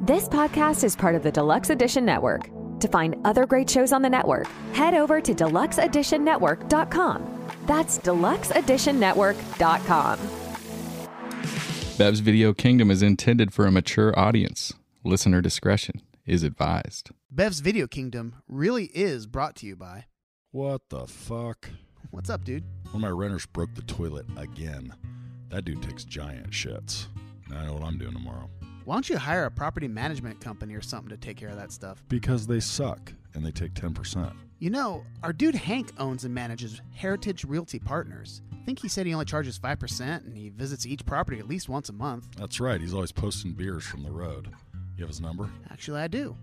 This podcast is part of the Deluxe Edition Network. To find other great shows on the network, head over to deluxeeditionnetwork.com. That's deluxeeditionnetwork.com. Bev's Video Kingdom is intended for a mature audience. Listener discretion is advised. Bev's Video Kingdom really is brought to you by... What the fuck? What's up, dude? One of my renters broke the toilet again. That dude takes giant shits. Now I know what I'm doing tomorrow. Why don't you hire a property management company or something to take care of that stuff? Because they suck, and they take 10%. You know, our dude Hank owns and manages Heritage Realty Partners. I think he said he only charges 5%, and he visits each property at least once a month. That's right. He's always posting beers from the road. You have his number? Actually, I do.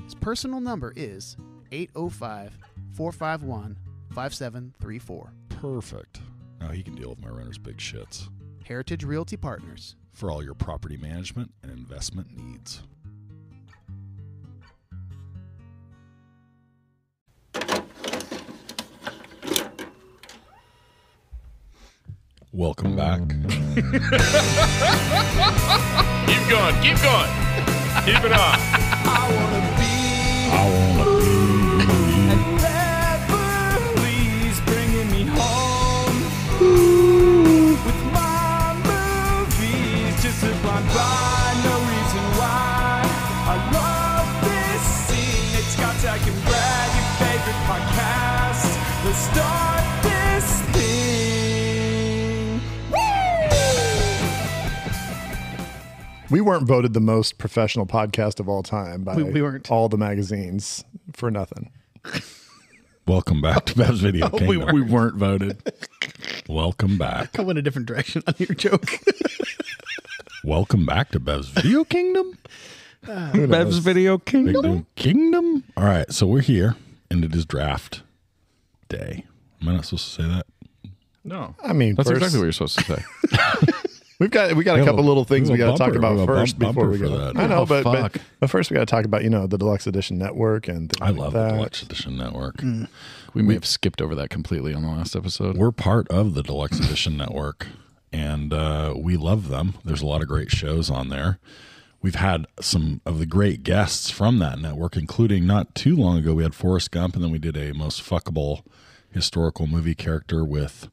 His personal number is 805-451-5734. Perfect. Now he can deal with my renter's big shits. Heritage Realty Partners. For all your property management and investment needs. Welcome back. Keep going. Keep it up. I wanna be at Beverly's, bringing me home with my movies, just to blind by, no reason why. I love this scene. It's got Zach and Brad, your favorite podcast. Let's start this thing. We weren't voted the most professional podcast of all time by We weren't. all the magazines for nothing. Welcome back to Bev's Video Kingdom. We weren't voted. Welcome back. I went a different direction on your joke. Welcome back to Bev's Video Kingdom. Bev's Video Kingdom. Kingdom. All right, so we're here, and it is draft day. Am I not supposed to say that? No. I mean, That's first, exactly what you're supposed to say. we got a couple little things we got to talk about first before we go. That. I know, Oh, but fuck. first we got to talk about the Deluxe Edition Network and things I like love that. the Deluxe Edition Network. We may have skipped over that completely on the last episode. We're part of the Deluxe Edition Network, and we love them. There's a lot of great shows on there. We've had some of the great guests from that network, including not too long ago, we had Forrest Gump, and then we did a most fuckable historical movie character with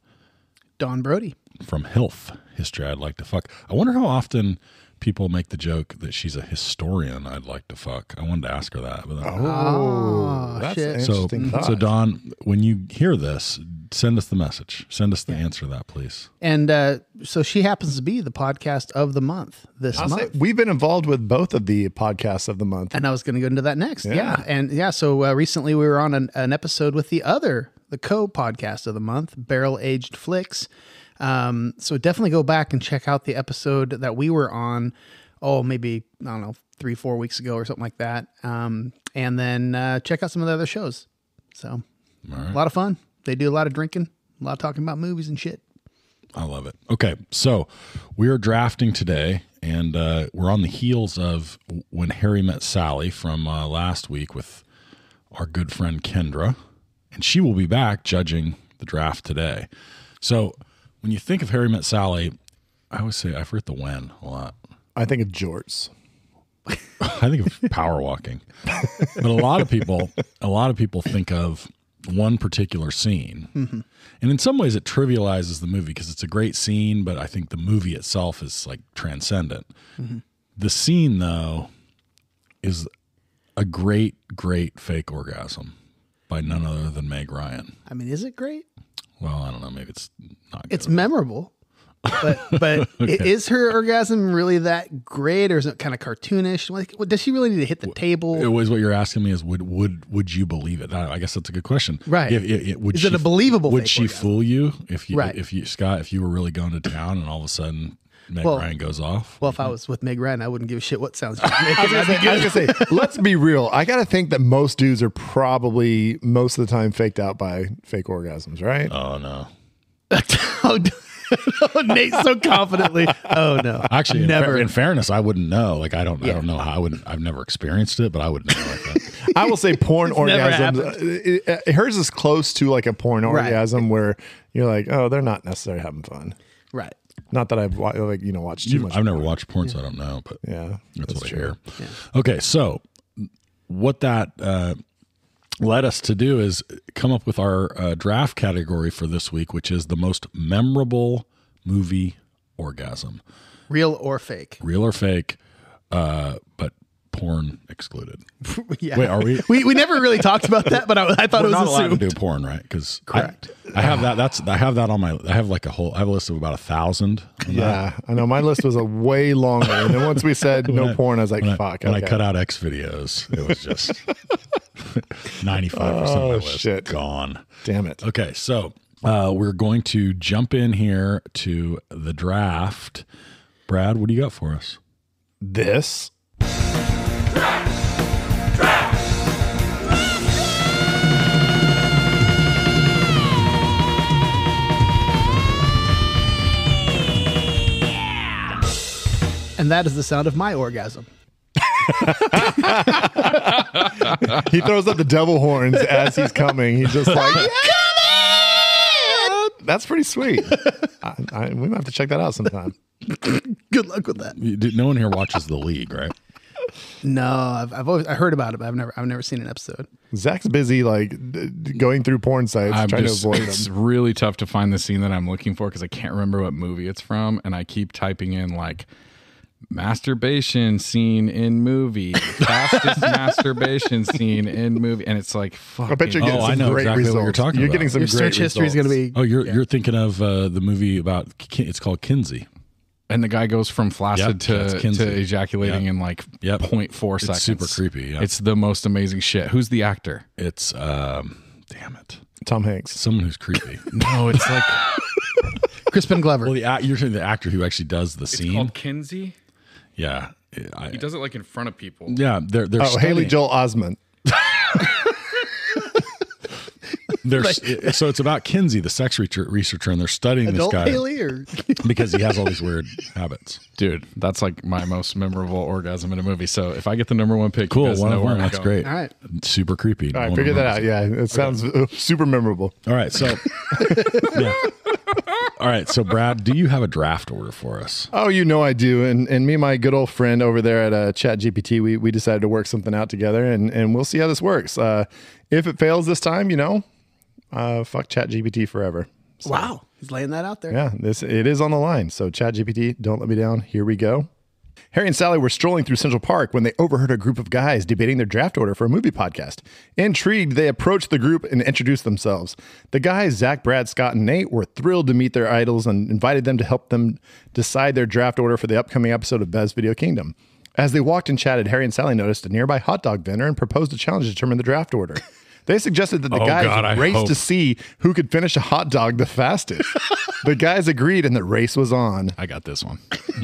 Don Brody. from HILF, History I'd Like to Fuck. I wonder how often people make the joke that she's a historian I'd like to fuck. I wanted to ask her that. But Oh, that's shit. an so, interesting thought. so Don, when you hear this, send us the message. Send us the answer to that, please. And so she happens to be the podcast of the month this I'll say, month. we've been involved with both of the podcasts of the month. And I was going to go into that next. Yeah. So recently we were on an episode with the co-podcast of the month, Barrel Aged Flicks. So definitely go back and check out the episode that we were on. Oh, maybe, I don't know, 3-4 weeks ago or something like that. And then check out some of the other shows. So a lot of fun. They do a lot of drinking, a lot of talking about movies and shit. I love it. Okay, so we are drafting today, and we're on the heels of When Harry Met Sally from last week with our good friend Kendra, and she will be back judging the draft today. So when you think of Harry Met Sally, I always say, I forget the when a lot. I think of jorts. I think of power walking, but a lot of people think of one particular scene. Mm-hmm. And in some ways it trivializes the movie because it's a great scene, but I think the movie itself is like transcendent. Mm-hmm. The scene though is a great fake orgasm by none other than Meg Ryan. I mean, is it great? Well, I don't know. Maybe it's not good. It's memorable. But is her orgasm really that great, or is it kind of cartoonish? Like, does she really need to hit the table? It was what you're asking me is would you believe it? I guess that's a good question. Right. Is it a believable Would fake she orgasm? fool you if you Right. if you Scott, if you were really going to town and all of a sudden Meg Ryan goes off? Well, if I was with Meg Ryan, I wouldn't give a shit what sounds she's making. I was gonna say, let's be real. I got to think that most dudes are probably most of the time faked out by fake orgasms, right? Oh no. Nate so confidently. Oh no! Actually, never. In fairness, I wouldn't know. Like I don't know how. I've never experienced it, but I would know. Like that. I will say porn never orgasms. Hers is close to like a porn Right. orgasm where you're like, oh, they're not necessarily having fun. Right. Not that I've watched too much. I've never watched porn, so I don't know, but Yeah, that's what I true. hear. Yeah. Okay, so what that led us to do is come up with our draft category for this week, which is the most memorable movie orgasm. Real or fake? Real or fake, but porn excluded. Yeah. Wait, are we? We never really talked about that, but I thought We're it was not allowed assumed. to do porn, right? Because Correct. I have that. I have that on my. I have like I have a list of about 1,000. Yeah, I know. My list was a way longer. And then once we said no porn, I was like, fuck. When I okay. cut out X videos, it was just 95% of my list shit. gone. Damn it. Okay, so we're going to jump in here to the draft. Brad, what do you got for us? This. And that is the sound of my orgasm. He throws up the devil horns as he's coming. He's just like, "Yeah!" That's pretty sweet. We might have to check that out sometime. Good luck with that. No one here watches The League, right? No, I've always heard about it, but I've never seen an episode. Zach's busy going through porn sites trying to avoid it's them. really tough to find the scene that I'm looking for because I can't remember what movie it's from, and I keep typing in like masturbation scene in movie, fastest masturbation scene in movie, and it's like fuck. I bet you're getting I some know great exactly results. what you're talking You're about. getting some Your great search history is going to results. be. Oh, you're thinking of the movie about it's called Kinsey. And the guy goes from flaccid that's to Kinsey. ejaculating in like 0.4 seconds. It's super creepy. Yeah. It's the most amazing shit. Who's the actor? It's damn it, Tom Hanks. someone who's creepy. No, it's like Crispin Glover. Well, you're saying the actor who actually does the it's scene. called Kinsey. Yeah, He does it like in front of people. yeah. They're Oh, studying- Haley Joel Osment. So it's about Kinsey, the sex researcher, and they're studying Adult this guy Haley or because he has all these weird habits. Dude, that's like my most memorable orgasm in a movie. So if I get the number one pick, Cool, you guys one know of where one. I'm That's going. great. all right. Super creepy. All right, One figure of that them. out. Yeah, it sounds super memorable. All right, so yeah. All right, so Brad, do you have a draft order for us? Oh, you know I do. And me and my good old friend over there at ChatGPT, we decided to work something out together, and we'll see how this works. If it fails this time, fuck ChatGPT forever. So, Wow, he's laying that out there. yeah, it is on the line. So ChatGPT, don't let me down. Here we go. Harry and Sally were strolling through Central Park when they overheard a group of guys debating their draft order for a movie podcast. Intrigued, they approached the group and introduced themselves. The guys, Zach, Brad, Scott, and Nate, were thrilled to meet their idols and invited them to help them decide their draft order for the upcoming episode of Bev's Video Kingdom. As they walked and chatted, Harry and Sally noticed a nearby hot dog vendor and proposed a challenge to determine the draft order. They suggested that the guys God, I race hope. to see who could finish a hot dog the fastest. The guys agreed and the race was on. I got this one.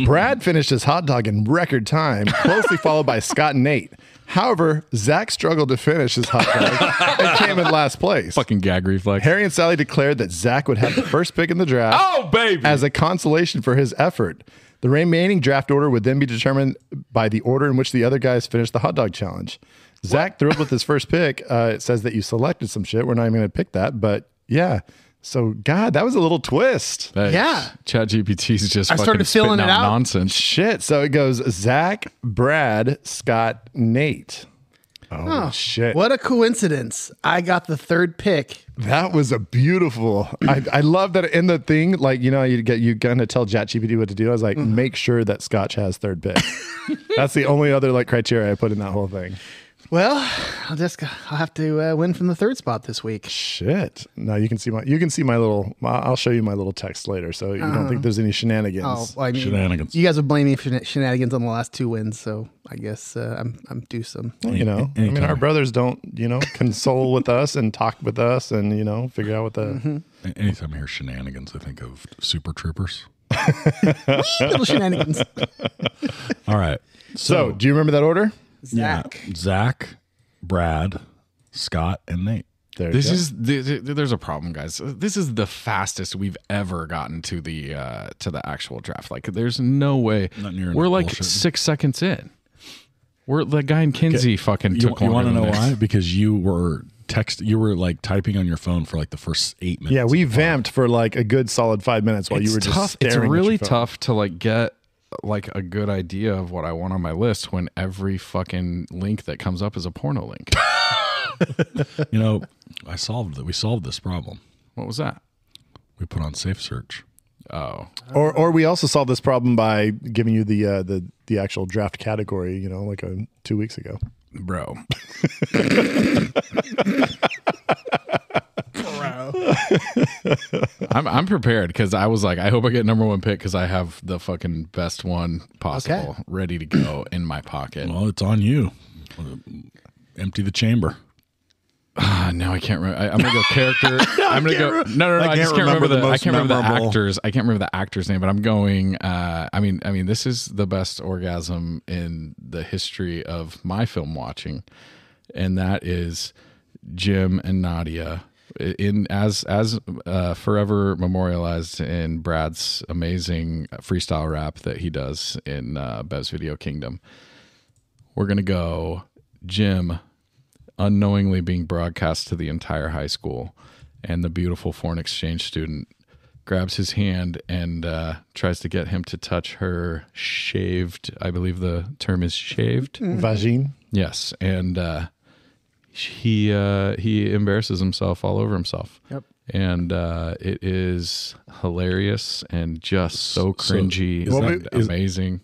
Brad finished his hot dog in record time, closely followed by Scott and Nate. However, Zach struggled to finish his hot dog and came in last place. Fucking gag reflex. Harry and Sally declared that Zach would have the first pick in the draft Oh, baby. as a consolation for his effort. The remaining draft order would then be determined by the order in which the other guys finished the hot dog challenge. Zach, thrilled with his first pick, it says that you selected some shit. We're not even going to pick that, but yeah. So, God, that was a little twist. Hey, Yeah. ChatGPT's just I started fucking filling spitting it out out. nonsense. Shit. So it goes Zach, Brad, Scott, Nate. Oh, shit. What a coincidence. I got the third pick. That was a beautiful. I love that in the thing, like, you gonna tell ChatGPT what to do. I was like, make sure that Scotch has third pick. That's the only other like criteria I put in that whole thing. Well, I'll have to win from the third spot this week. Shit. No, you can see my little. I'll show you my little text later, so you don't think there's any shenanigans. Oh, well, I mean, Shenanigans. you guys are blaming me for shenanigans on the last two wins, so I guess I'm due some. I mean, our brothers don't, console with us and talk with us and, figure out what the. Anytime I hear shenanigans, I think of Super Troopers. Little shenanigans. All right. So, do you remember that order? Zach. Yeah, Zach, Brad, Scott, and Nate. There This you go. is there's a problem, guys. This is the fastest we've ever gotten to the actual draft. Like, there's no way. Not near We're enough like bullshit. 6 seconds in. We're the guy in Kinsey fucking You took want to longer know than this. why? Because you were You were like typing on your phone for like the first 8 minutes. Yeah, we vamped for like a good solid 5 minutes while you were just staring. It's at really your phone. tough to like get like a good idea of what I want on my list when every fucking link that comes up is a porno link. You know, we solved this problem. What was that? We put on Safe Search. Oh, Or we also solved this problem by giving you the actual draft category, you know, like 2 weeks ago. bro. I'm prepared because I was like, I hope I get number one pick because I have the fucking best one possible ready to go in my pocket. Well, it's on you. Empty the chamber. No, I can't remember. I'm gonna go character. I'm gonna go. No. I just can't remember the. I can't remember the actors. I can't remember the actor's name. But I'm going. I mean, this is the best orgasm in the history of my film watching, and that is Jim and Nadia as forever memorialized in Brad's amazing freestyle rap that he does in Bev's Video Kingdom. We're gonna go Jim unknowingly being broadcast to the entire high school, and the beautiful foreign exchange student grabs his hand and tries to get him to touch her shaved, I believe the term is shaved. Vagine. Yes. And he embarrasses himself all over himself. Yep. And it is hilarious and just so cringy and amazing.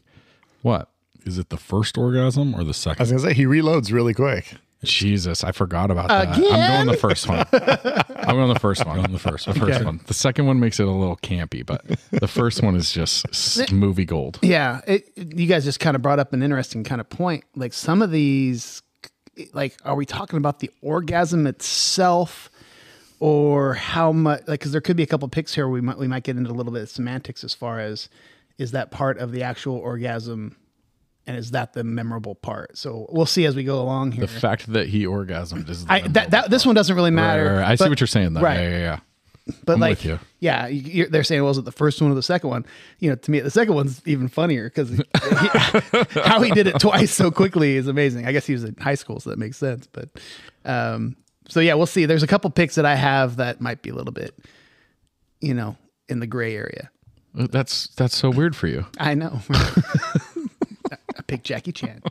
What? Is it the first orgasm or the I was second? going to say, he reloads really quick. Jesus, I forgot about that. I'm going the first one. I'm going the first one. One. The second one makes it a little campy, but the first one is just movie gold. Yeah, you guys just kind of brought up an interesting kind of point. Like some of these, like, are we talking about the orgasm itself, or how much? Like, because there could be a couple picks here. We might get into a little bit of semantics as far as is that part of the actual orgasm. And is that the memorable part? So we'll see as we go along here. The fact that he orgasmed is the this one doesn't really matter. Right. I see what you're saying, though. Right. Yeah. But I'm like, with you. Yeah, they're saying, well, was it the first one or the second one? You know, to me, the second one's even funnier because how he did it twice so quickly is amazing. I guess he was in high school, so that makes sense. But so yeah, we'll see. There's a couple picks that I have that might be a little bit, you know, in the gray area. That's so weird for you. I know. I picked Jackie Chan.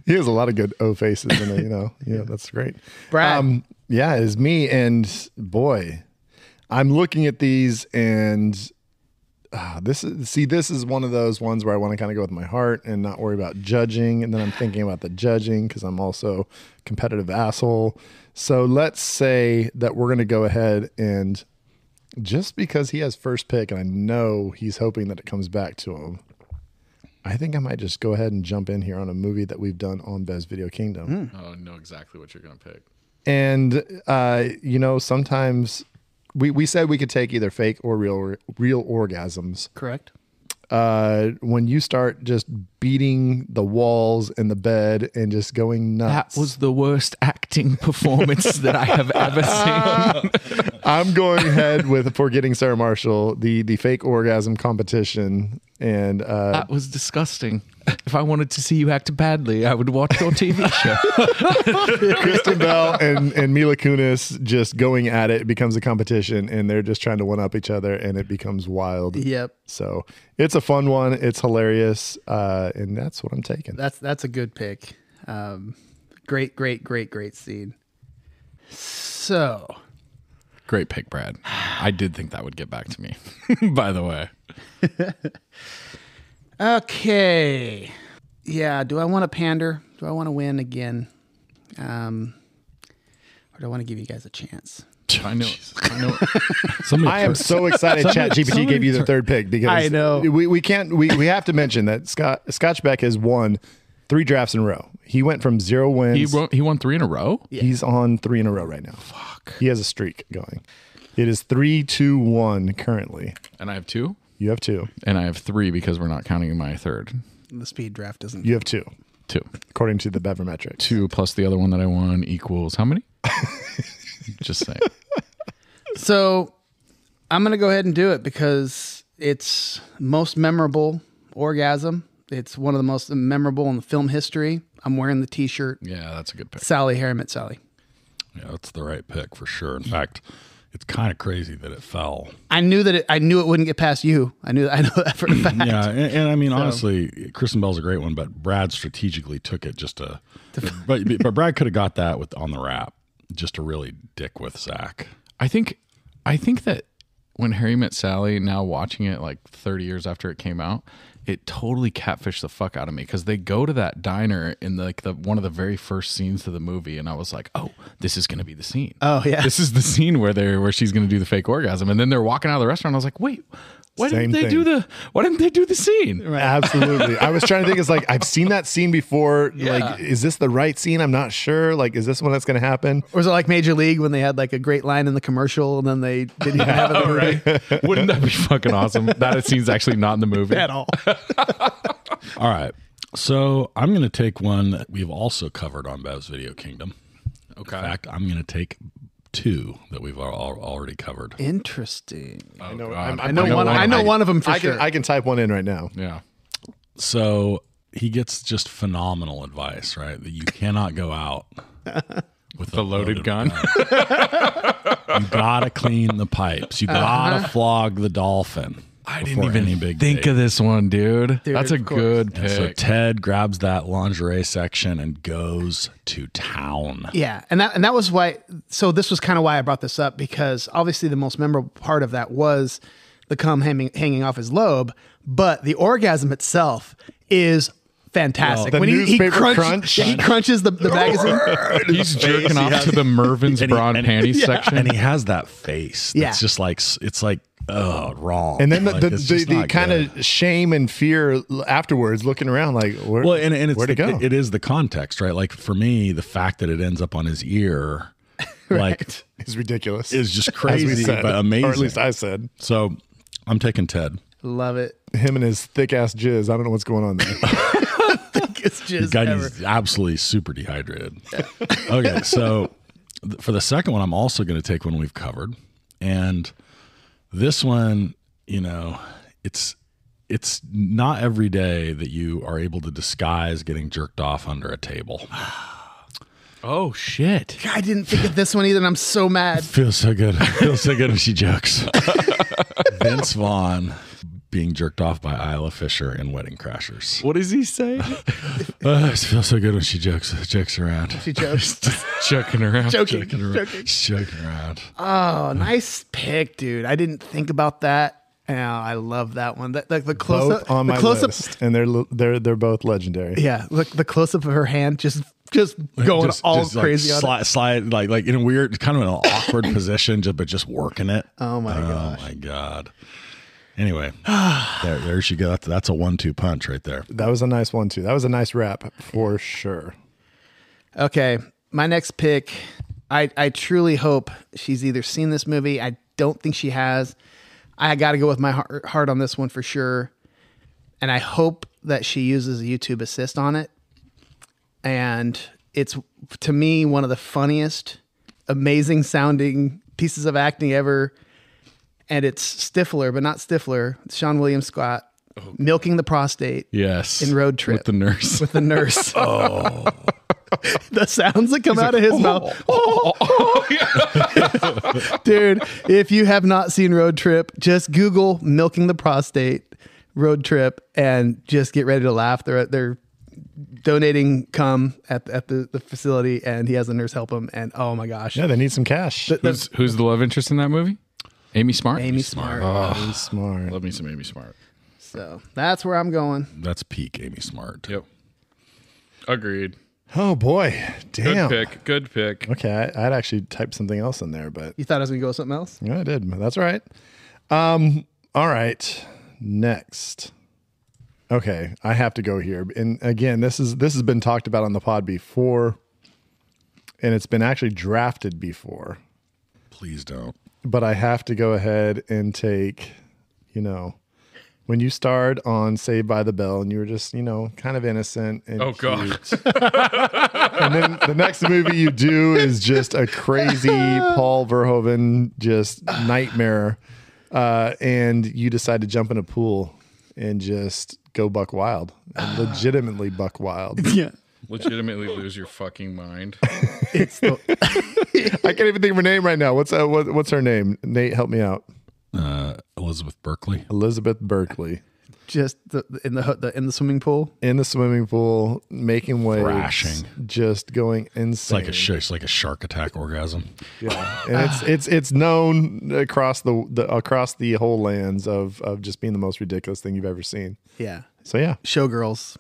He has a lot of good O faces in it, you know. Yeah, that's great. Brad. Yeah, it's me, and boy, I'm looking at these, and this is one of those ones where I want to kind of go with my heart and not worry about judging, and then I'm thinking about the judging because I'm also a competitive asshole. So let's say that we're going to go ahead and just because he has first pick, and I know he's hoping that it comes back to him, I think I might just go ahead and jump in here on a movie that we've done on Bev's Video Kingdom. Oh, I know exactly what you're going to pick. And, you know, sometimes we said we could take either fake or real orgasms. Correct. When you start just beating the walls and the bed and just going nuts. That was the worst acting performance that I have ever seen. I'm going ahead with Forgetting Sarah Marshall, the fake orgasm competition. And that was disgusting. If I wanted to see you act badly, I would watch your TV show. Kristen Bell and Mila Kunis just going at it. It becomes a competition, and they're just trying to one-up each other, and it becomes wild. Yep. So it's a fun one. It's hilarious, and that's what I'm taking. That's a good pick. Great scene. So... Great pick, Brad. I did think that would get back to me, by the way. Okay. Yeah. Do I want to pander? Do I want to win again? Or do I want to give you guys a chance? I know. I am so excited ChatGPT gave you the third pick because I know. We have to mention that Scotch Beck has won 3 drafts in a row. He went from 0 wins. He won 3 in a row? Yeah. He's on 3 in a row right now. Fuck. He has a streak going. It is 3-2-1 currently. And I have 2? You have 2. And I have 3 because we're not counting my third. The speed draft doesn't. You have 2. 2. According to the Bevermetrics. 2 plus the other one that I won equals how many? Just saying. So I'm going to go ahead and do it because it's most memorable orgasm. It's one of the most memorable in the film history. I'm wearing the T-shirt. Yeah, that's a good pick. Sally, Harry Met Sally. Yeah, that's the right pick for sure. In fact, it's kind of crazy that it fell. I knew that I knew it wouldn't get past you. I know that for a fact. Yeah, and I mean, honestly, Kristen Bell's a great one, but Brad strategically took it just to but Brad could have got that on the rap just to really dick with Zach. I think that when Harry Met Sally, now watching it like 30 years after it came out, it totally catfished the fuck out of me because they go to that diner in the one of the very first scenes of the movie, and I was like, oh, this is going to be the scene. Oh yeah, this is the scene where she's going to do the fake orgasm, and then they're walking out of the restaurant. I was like, wait. Why didn't they do the scene? Right. Absolutely. I was trying to think, it's like, I've seen that scene before. Yeah. Like, is this the right scene? I'm not sure. Like, is this one that's going to happen? Or is it like Major League when they had like a great line in the commercial and then they didn't even have it in the movie? Right. Wouldn't that be fucking awesome? That scene's actually not in the movie at all. All right. So I'm going to take one that we've also covered on Bev's Video Kingdom. Okay. In fact, I'm going to take two that we've already covered. Interesting. I know one of them for sure. I can type one in right now. Yeah. So he gets just phenomenal advice, right? That you cannot go out with the loaded gun. You gotta clean the pipes. You gotta flog the dolphin. I didn't even think of this one, dude. That's a good pick. So Ted grabs that lingerie section and goes to town. Yeah, and that was why. So this was kind of why I brought this up, because obviously the most memorable part of that was the cum hanging off his lobe, but the orgasm itself is fantastic. Well, he crunches the magazine. He's jerking off to the Mervin's bra and panties section, and he has that face. It's just like wrong. And then the kind of shame and fear afterwards, looking around like, where'd it go? It is the context, right? Like for me, the fact that it ends up on his ear, like, is ridiculous. Is just crazy, but amazing. Or at least I said. So I'm taking Ted. Love it. Him and his thick ass jizz. I don't know what's going on there. Thickest jizz ever. He's absolutely super dehydrated. Okay, so for the second one, I'm also going to take one we've covered, and this one, it's not every day that you are able to disguise getting jerked off under a table. Oh shit! I didn't think of this one either, and I'm so mad. Feels so good. Feels so good when she jokes. Vince Vaughn being jerked off by Isla Fisher in Wedding Crashers. What does he say? It feels so good when she jokes around. She jokes. Joking around. Joking around. Oh, nice pick, dude. I didn't think about that. Oh, I love that one. The close up on my list, and they're both legendary. Yeah, look, the close up of her hand just going all crazy on it. Slide like in a weird, kind of an awkward position, but just working it. Oh my gosh. Oh my god. Anyway, there she goes. That's a 1-2 punch right there. That was a nice one too. That was a nice wrap for sure. Okay, my next pick. I truly hope she's either seen this movie. I don't think she has. I got to go with my heart on this one for sure. And I hope that she uses a YouTube assist on it. And it's, to me, one of the funniest, amazing sounding pieces of acting ever. And it's Stifler, but not Stifler. It's Sean William Scott milking the prostate. Yes. In Road Trip. With the nurse. With the nurse. Oh. The sounds that come out of his mouth. Dude, if you have not seen Road Trip, just Google milking the prostate Road Trip and just get ready to laugh. They're donating cum at the facility, and he has a nurse help him, and oh my gosh. Yeah, they need some cash. Who's the love interest in that movie? Amy Smart? Amy Smart. Oh, Amy Smart. Love me some Amy Smart. So that's where I'm going. That's peak Amy Smart. Yep. Agreed. Oh boy. Damn. Good pick. Okay. I'd actually typed something else in there, but you thought I was going to go with something else? Yeah, I did. That's all right. All right. Next. Okay. I have to go here. And again, this has been talked about on the pod before, and it's been actually drafted before. Please don't. But I have to go ahead and take, when you starred on Saved by the Bell and you were just, kind of innocent and cute. And then the next movie you do is just a crazy Paul Verhoeven just nightmare. And you decide to jump in a pool and just go buck wild and legitimately buck wild. Yeah. legitimately lose your fucking mind. It's the, I can't even think of her name right now. What's her name? Nate, help me out. Elizabeth Berkley. Elizabeth Berkley. just in the swimming pool. In the swimming pool, making waves, Thrashing. just going insane. It's like a shark attack orgasm. Yeah, and it's known across the whole lands of just being the most ridiculous thing you've ever seen. Yeah. So yeah, Showgirls,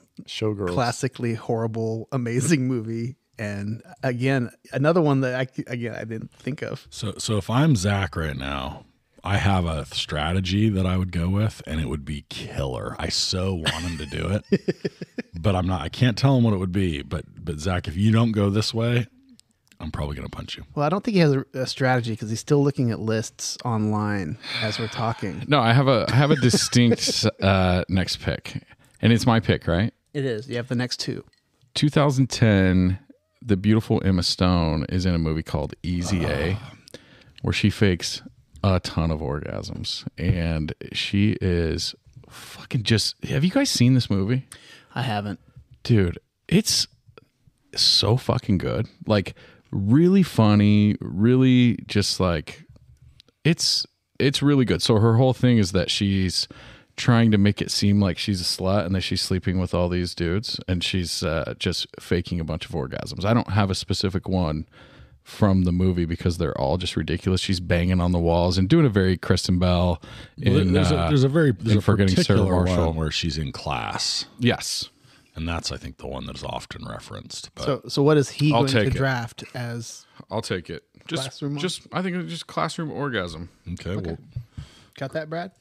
classically horrible, amazing movie. And again, another one that I didn't think of. So if I'm Zach right now, I have a strategy that I would go with, and it would be killer. I so want him to do it, but I'm not. I can't tell him what it would be. But Zach, if you don't go this way, I'm probably going to punch you. Well, I don't think he has a strategy because he's still looking at lists online as we're talking. No, I have a distinct next pick, and it's my pick, right? It is. You have the next two. 2010, the beautiful Emma Stone is in a movie called Easy A, where she fakes a ton of orgasms, and she is fucking just. Have you guys seen this movie? I haven't. Dude, it's so fucking good. Like, really funny, really just like it's really good. So her whole thing is that she's trying to make it seem like she's a slut and that she's sleeping with all these dudes, and she's just faking a bunch of orgasms. I don't have a specific one from the movie because they're all just ridiculous. She's banging on the walls and doing a very Kristen Bell in there's a Forgetting Sarah particular Marshall. one where she's in class. Yes. And that's, I think, the one that is often referenced. But So what is he I'll going to take it. draft as? I'll take it. Classroom one? I think it's just classroom orgasm. okay, well, Got that, Brad?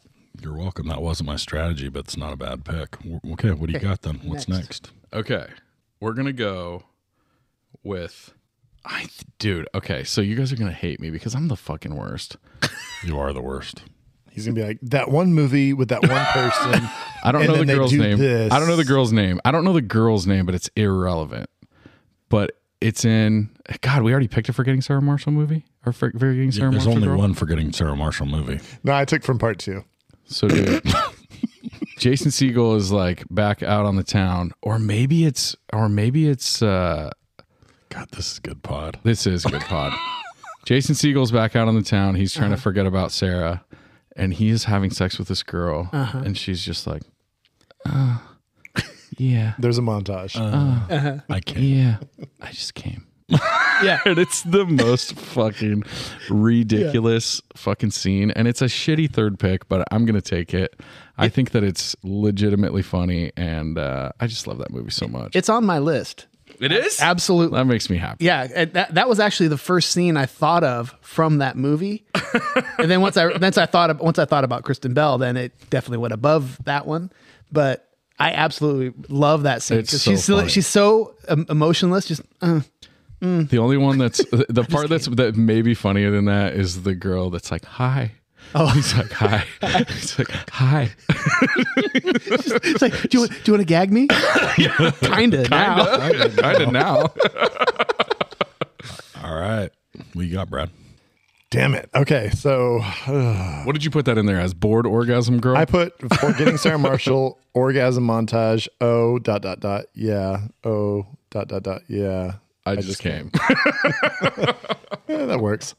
you're welcome. That wasn't my strategy, but it's not a bad pick. Okay, what do you got then? What's next? Okay, we're gonna go with, dude. Okay, so you guys are gonna hate me because I'm the fucking worst. You are the worst. he's gonna be like that one movie with that one person. I don't and know the then they girl's do name. this. I don't know the girl's name. I don't know the girl's name, but it's irrelevant. But it's in. God, we already picked a Forgetting Sarah Marshall movie or Forgetting Sarah There's Marshall. only girl? one Forgetting Sarah Marshall movie. No, I took from part 2. So dude, Jason Segel is like back out on the town, or maybe it's. God, this is good pod. This is good pod. Jason Segel's back out on the town. He's trying to forget about Sarah, and he is having sex with this girl, and she's just like, yeah, There's a montage. I can't. yeah, I just came. Yeah. And it's the most fucking ridiculous fucking scene, and it's a shitty third pick, but I'm gonna take it. I think that it's legitimately funny, and I just love that movie so much. It's on my list. It is Absolutely. that makes me happy. Yeah, and that was actually the first scene I thought of from that movie. And then once I thought about Kristen Bell, then it definitely went above that one. But I absolutely love that scene It's because so funny. she's so emotionless. Just The only one that's the part that may be funnier than that is the girl that's like, hi. Oh, he's like, hi. He's like, hi. it's like, do you want to gag me? Kinda now. All right. What you got, Brad? Damn it. Okay, so What did you put that in there as? Bored orgasm girl? I put Forgetting Sarah Marshall orgasm montage. Yeah. Yeah. I just came. Yeah, that works.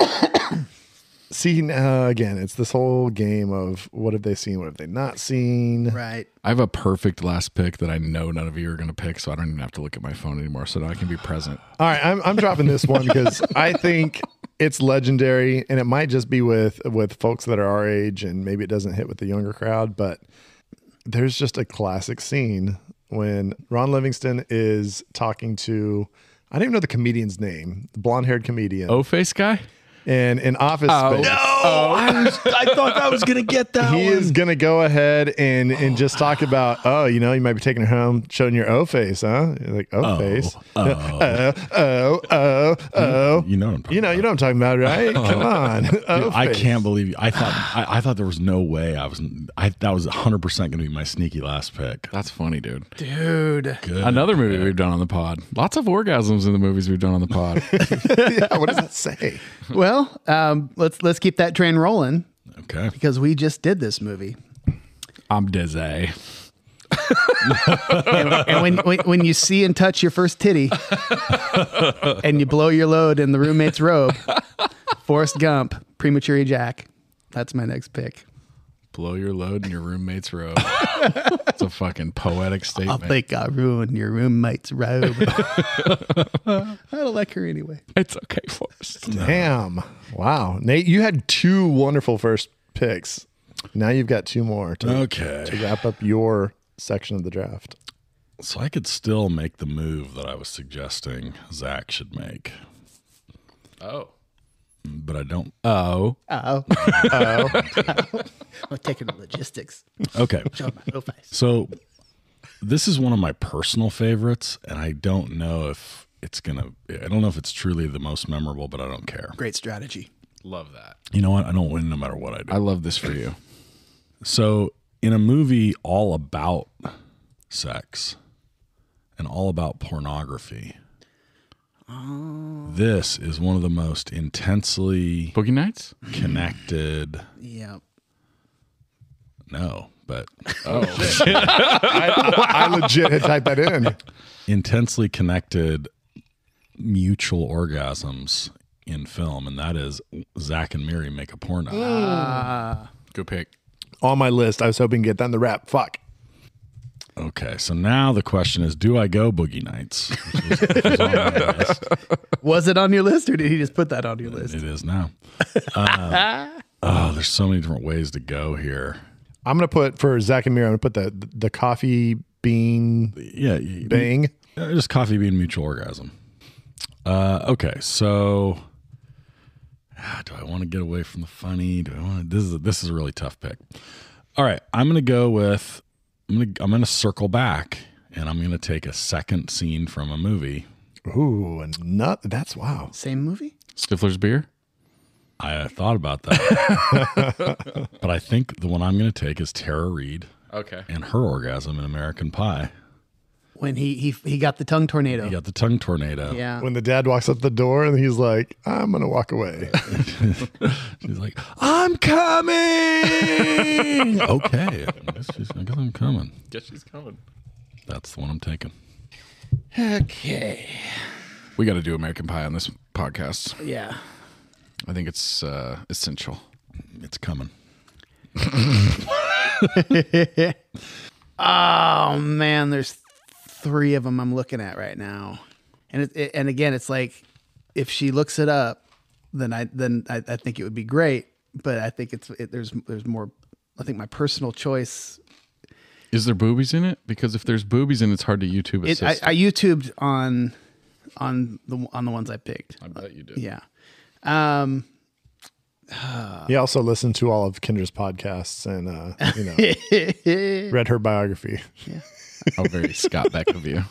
See, again, it's this whole game of what have they seen, what have they not seen. Right. I have a perfect last pick that I know none of you are going to pick, so I don't even have to look at my phone anymore, so now I can be present. All right, I'm dropping this one because I think it's legendary, and it might just be with folks that are our age, and maybe it doesn't hit with the younger crowd, but there's just a classic scene when Ron Livingston is talking to, I don't even know the comedian's name, the blonde-haired comedian. O-face guy? And in Office Space. I thought I was gonna get that He is going to go ahead and just talk about, you might be taking her home, showing your O face, huh? You're like, O face. You know what I'm talking You know what I'm talking about, right? Come on. Dude, I can't believe you. I thought there was no way that was 100% going to be my sneaky last pick. That's funny, dude. dude. Good. Another movie we've done on the pod. Lots of orgasms in the movies we've done on the pod. Yeah, what does that say? Well, let's keep that train rolling Okay. because we just did this movie. I'm dizzy. and when you see and touch your first titty and you blow your load in the roommate's robe, Forrest Gump, premature ejac. That's my next pick. Blow your load in your roommate's robe. It's a fucking poetic I statement. think I ruined your roommate's robe. I don't like her anyway. It's okay, Forrest. Damn. Wow. Nate, you had 2 wonderful first picks. Now you've got 2 more to wrap up your section of the draft. So I could still make the move that I was suggesting Zach should make, Oh. but I don't. I'm taking the logistics. Okay. Show my real face. So this is one of my personal favorites, and I don't know if it's I don't know if it's truly the most memorable, but I don't care. Great strategy. Love that. You know what? I don't win no matter what I do. I love this for you. So in a movie all about sex and all about pornography, this is one of the most intensely Boogie Nights? connected. Yeah. No, but I legit had typed that in. intensely connected mutual orgasms in film, and that is Zach and Miri make a porno. Good pick. On my list. I was hoping to get that in the wrap. Fuck. Okay, so now the question is, do I go Boogie Nights? Which was on my list. Was it on your list, or did he just put that on your list? It is now. There's so many different ways to go here. I'm going to put, for Zach and Mira, I'm going to put the coffee bean Yeah, bang. just coffee bean mutual orgasm. Okay, so do I want to get away from the funny? Do I want to? This is a really tough pick. All right, I'm going to go with. I'm going to circle back, and I'm going to take a second scene from a movie. Ooh, and that's wow. Same movie? Stifler's beer? I thought about that, but I think the one I'm going to take is Tara Reid. Okay. And her orgasm in American Pie. When he got the tongue tornado. He got the tongue tornado. Yeah. When the dad walks up the door and he's like, I'm going to walk away. She's like, I'm coming. Okay. I guess I'm coming. Guess she's coming. That's the one I'm taking. Okay. We got to do American Pie on this podcast. Yeah. I think it's essential. It's coming. Oh man, there's 3 of them I'm looking at right now, and and again, it's like if she looks it up, then I think it would be great. But I think there's more. I think my personal choice. Is there boobies in it? Because if there's boobies in it, it's hard to YouTube I assist. YouTubed on the ones I picked. I bet you did. Yeah. He also listened to all of Kendra's podcasts and, read her biography. How very Scott Beck of you.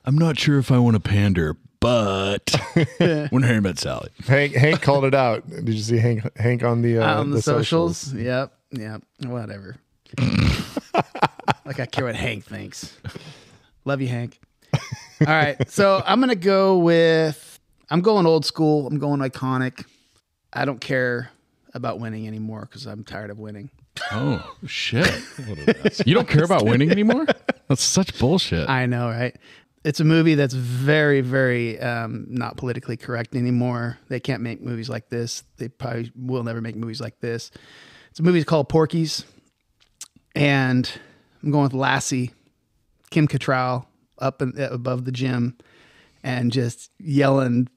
I'm not sure if I want to pander, but when Harry met Sally. Hank called it out. Did you see Hank on the socials? Yep. Whatever. Like I care what Hank thinks. Love you, Hank. All right. So I'm going to go I'm going old school. I'm going iconic. I don't care about winning anymore because I'm tired of winning. Oh, shit. You don't care about winning anymore? That's such bullshit. I know, right? It's a movie that's very, very not politically correct anymore. They can't make movies like this. They probably will never make movies like this. It's a movie called Porky's. And I'm going with Lassie, Kim Cattrall, up above the gym and just yelling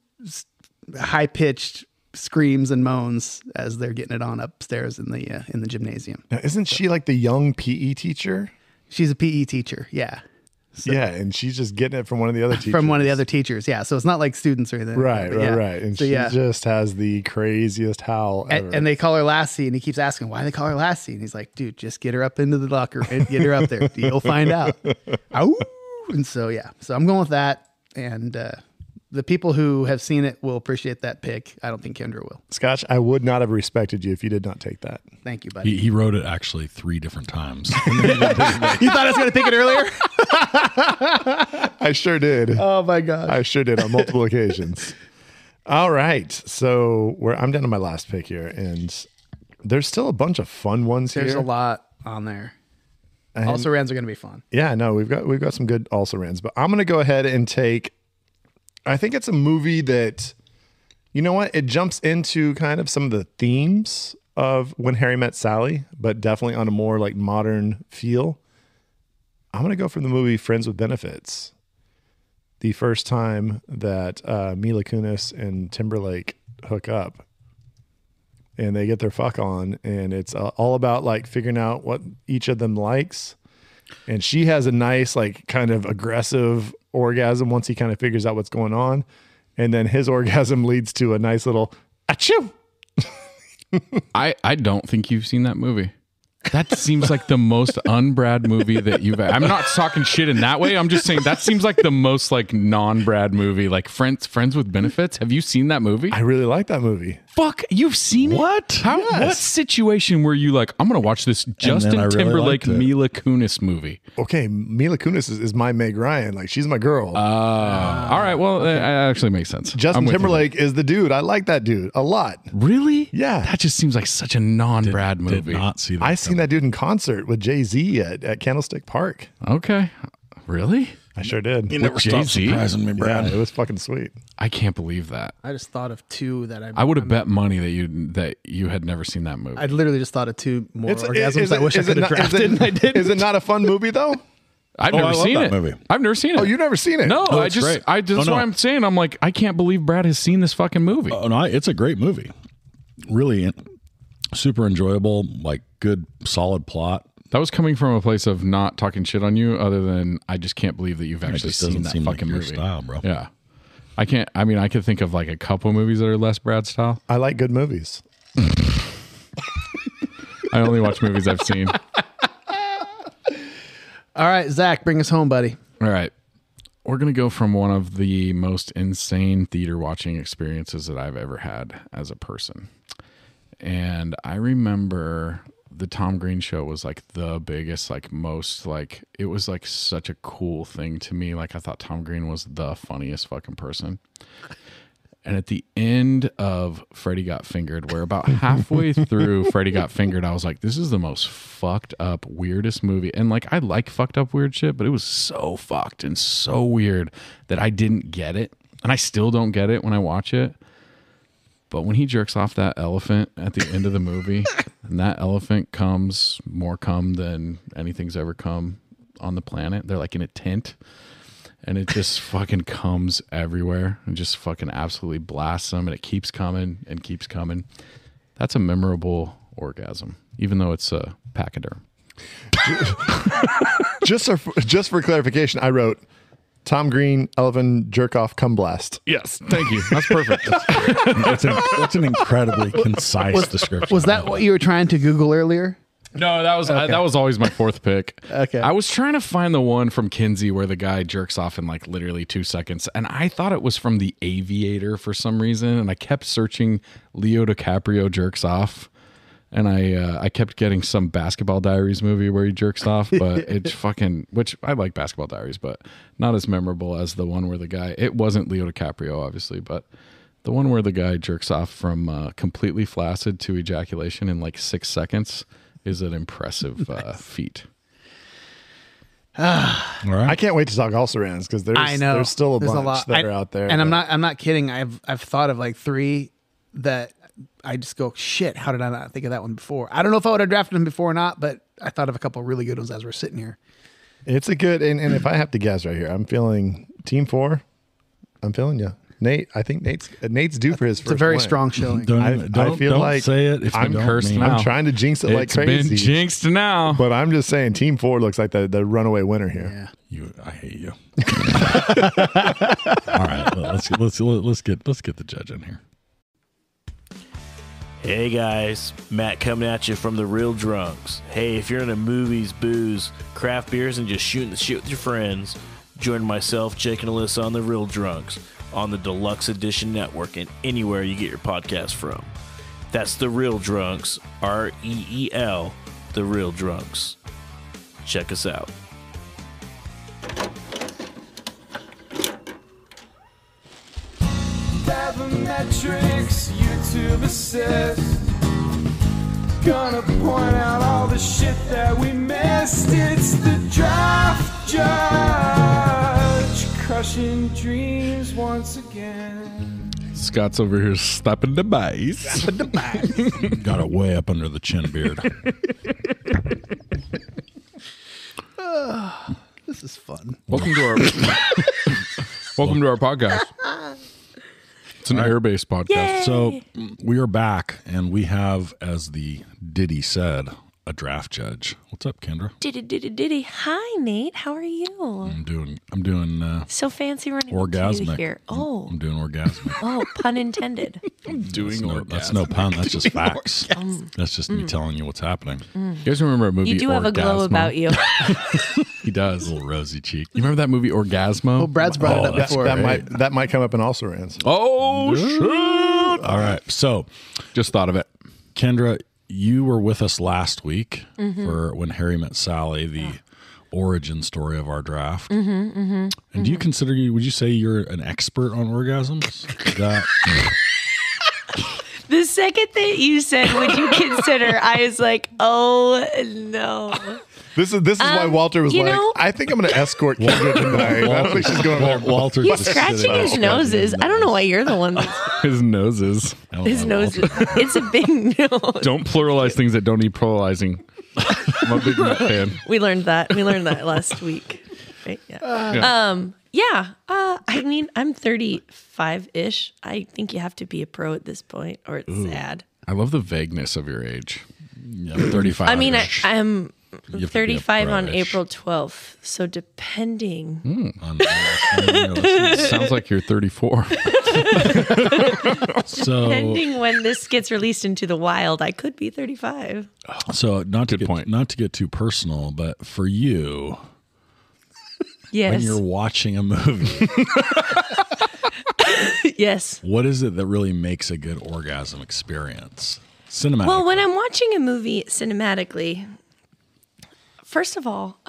high-pitched screams and moans as they're getting it on upstairs in the gymnasium. Now, isn't she like the young PE teacher? She's a PE teacher, yeah. So, yeah, and she's just getting it from one of the other teachers. From one of the other teachers, yeah. So it's not like students or anything. Right. And so, she just has the craziest howl ever. And they call her Lassie, and he keeps asking why they call her Lassie, and he's like, "Dude, just get her up into the locker and get her up there. You'll find out." Ow! And so so I'm going with that, and the people who have seen it will appreciate that pick. I don't think Kendra will. Scotch, I would not have respected you if you did not take that. Thank you, buddy. He wrote it actually 3 different times. You thought I was going to pick it earlier? I sure did. Oh my gosh. I sure did on multiple occasions. All right. So I'm down to my last pick here, and there's still a bunch of fun ones here. There's a lot on there. Also rans are going to be fun. Yeah, no, we've got some good also rans, but I'm going to go ahead and take, I think it's a movie that, you know what? It jumps into kind of some of the themes of When Harry Met Sally, but definitely on a more like modern feel. I'm going to go for the movie Friends with Benefits. The first time that Mila Kunis and Timberlake hook up and they get their fuck on, and it's all about like figuring out what each of them likes. And she has a nice, like kind of aggressive orgasm once he kind of figures out what's going on. And then his orgasm leads to a nice little achoo. I don't think you've seen that movie. That seems like the most un-Brad movie that you've. I'm not talking shit in that way. I'm just saying that seems like the most like non-Brad movie, like Friends with Benefits. Have you seen that movie? I really like that movie. Fuck, you've seen it? What? How? Yes. What situation were you like? I'm gonna watch this Justin I really Timberlake liked it. Mila Kunis movie. Okay, Mila Kunis is my Meg Ryan. Like she's my girl. All right, well, that actually makes sense. Justin I'm with you. Timberlake is the dude. I like that dude a lot. Really? Yeah. That just seems like such a non-Brad Did movie. not see that. I seen that dude in concert with Jay-Z at Candlestick Park. Okay, really? I sure did. You never stop Jay-Z? surprising me, Brad. Yeah, it was fucking sweet. I can't believe that. I just thought of two that I would have bet money that you had never seen that movie. I literally just thought of two more Is orgasms it- I wish I is it could have not- drafted, and I didn't. Is it not a fun movie though? I've Oh, never I love seen that it. movie. I've never seen it. Oh, you've never seen it? No, it's great. that's Oh, no. why I'm saying. I'm like, I can't believe Brad has seen this fucking movie. Oh, no, it's a great movie. Really super enjoyable, like good, solid plot. That was coming from a place of not talking shit on you, other than I just can't believe that you've It actually just seen doesn't that seem like fucking your movie. style, bro. Yeah, I can't. I mean, I could think of like a couple movies that are less Brad style. I like good movies. I only watch movies I've seen. All right, Zach, bring us home, buddy. All right. We're going to go from one of the most insane theater watching experiences that I've ever had as a person. And I remember the Tom Green show was like the biggest, like most, like it was like such a cool thing to me. Like I thought Tom Green was the funniest fucking person. And at the end of Freddy Got Fingered, where about halfway through Freddy Got Fingered, I was like, this is the most fucked up, weirdest movie. And like, I like fucked up weird shit, but it was so fucked and so weird that I didn't get it. And I still don't get it when I watch it. But when he jerks off that elephant at the end of the movie, and that elephant comes more cum than anything's ever come on the planet. They're like in a tent. And it just fucking comes everywhere and just fucking absolutely blasts them. And it keeps coming and keeps coming. That's a memorable orgasm, even though it's a pachyderm. Just for clarification, I wrote Tom Green, elephant jerk off cum blast. Yes, thank you. That's perfect. That's an incredibly concise description. Was that what you were trying to Google earlier? No, that was always my fourth pick. Okay. I was trying to find the one from Kinsey where the guy jerks off in like literally 2 seconds, and I thought it was from The Aviator for some reason, and I kept searching Leo DiCaprio jerks off, and I kept getting some Basketball Diaries movie where he jerks off, but it's fucking, which I like Basketball Diaries, but not as memorable as the one where the guy, it wasn't Leo DiCaprio obviously, but the one where the guy jerks off from completely flaccid to ejaculation in like 6 seconds is an impressive feat. All right. I can't wait to talk also rans because there's still a bunch that are out there. And I'm not kidding. I've thought of like 3 that I just go, shit, how did I not think of that one before? I don't know if I would have drafted them before or not, but I thought of a couple of really good ones as we're sitting here. It's a good, and if I have to guess right here, I'm feeling Team 4. I'm feeling you. Nate, I think Nate's due for his first It's a very win. strong showing. I feel like say it if I'm you don't cursed mean it. now. I'm trying to jinx it like It's crazy. been jinxed now. But I'm just saying Team 4 looks like the runaway winner here. Yeah. I hate you. All right, let's get the judge in here. Hey guys, Matt coming at you from the Real Drunks. Hey, if you're into movies, booze, craft beers, and just shooting the shit with your friends, join myself, Jake, and Alyssa on the Real Drunks on the Deluxe Edition Network and anywhere you get your podcast from. That's the Real Drunks, REEL, the Real Drunks. Check us out. Metrics, YouTube assist. Gonna point out all the shit that we missed. It's crushing dreams once again. Scott's over here slapping the bass. Got it way up under the chin beard. This is fun. Welcome to our podcast. It's an air-based podcast. So we are back, and we have, as the Diddy said, a draft judge. What's up, Kendra? Diddy. Hi, Nate. How are you? I'm doing So fancy running orgasmic. into you here. Oh, I'm doing orgasmic. oh, pun intended. That's no pun. That's just facts. That's just me telling you what's happening. You guys remember a movie? You do have a glow Orgasmo? about you. He does. Little rosy cheek. You remember that movie Orgasmo? Well, Brad's brought it up That, before. that might come up in also rants. Oh shit! All right. So, Just thought of it. Kendra, you were with us last week for When Harry Met Sally, the origin story of our draft. And do you consider would you say you're an expert on orgasms? That The second that you said, would you consider, I was like, oh, no. This is why Walter was you like, know- I think I'm going to escort Kendra tonight. I don't think she's going there. Walter's He's just scratching sitting his there noses. I don't know why you're the one that's His noses. his nose. It's a big nose. Don't pluralize things that don't need pluralizing. I'm a big Met fan. We learned that last week. Right? Yeah. I mean, I'm 35-ish. I think you have to be a pro at this point, or it's sad. I love the vagueness of your age. Yeah, 35. I mean, I'm You have to be a 35 on pro-ish. April 12th. So depending. Sounds like you're 34. So, Depending when this gets released into the wild, I could be 35. not to Good point. not to get too personal, but for you, Yes. when you're watching a movie, Yes. what is it that really makes a good orgasm experience? Cinematic. Well, when I'm watching a movie cinematically, first of all,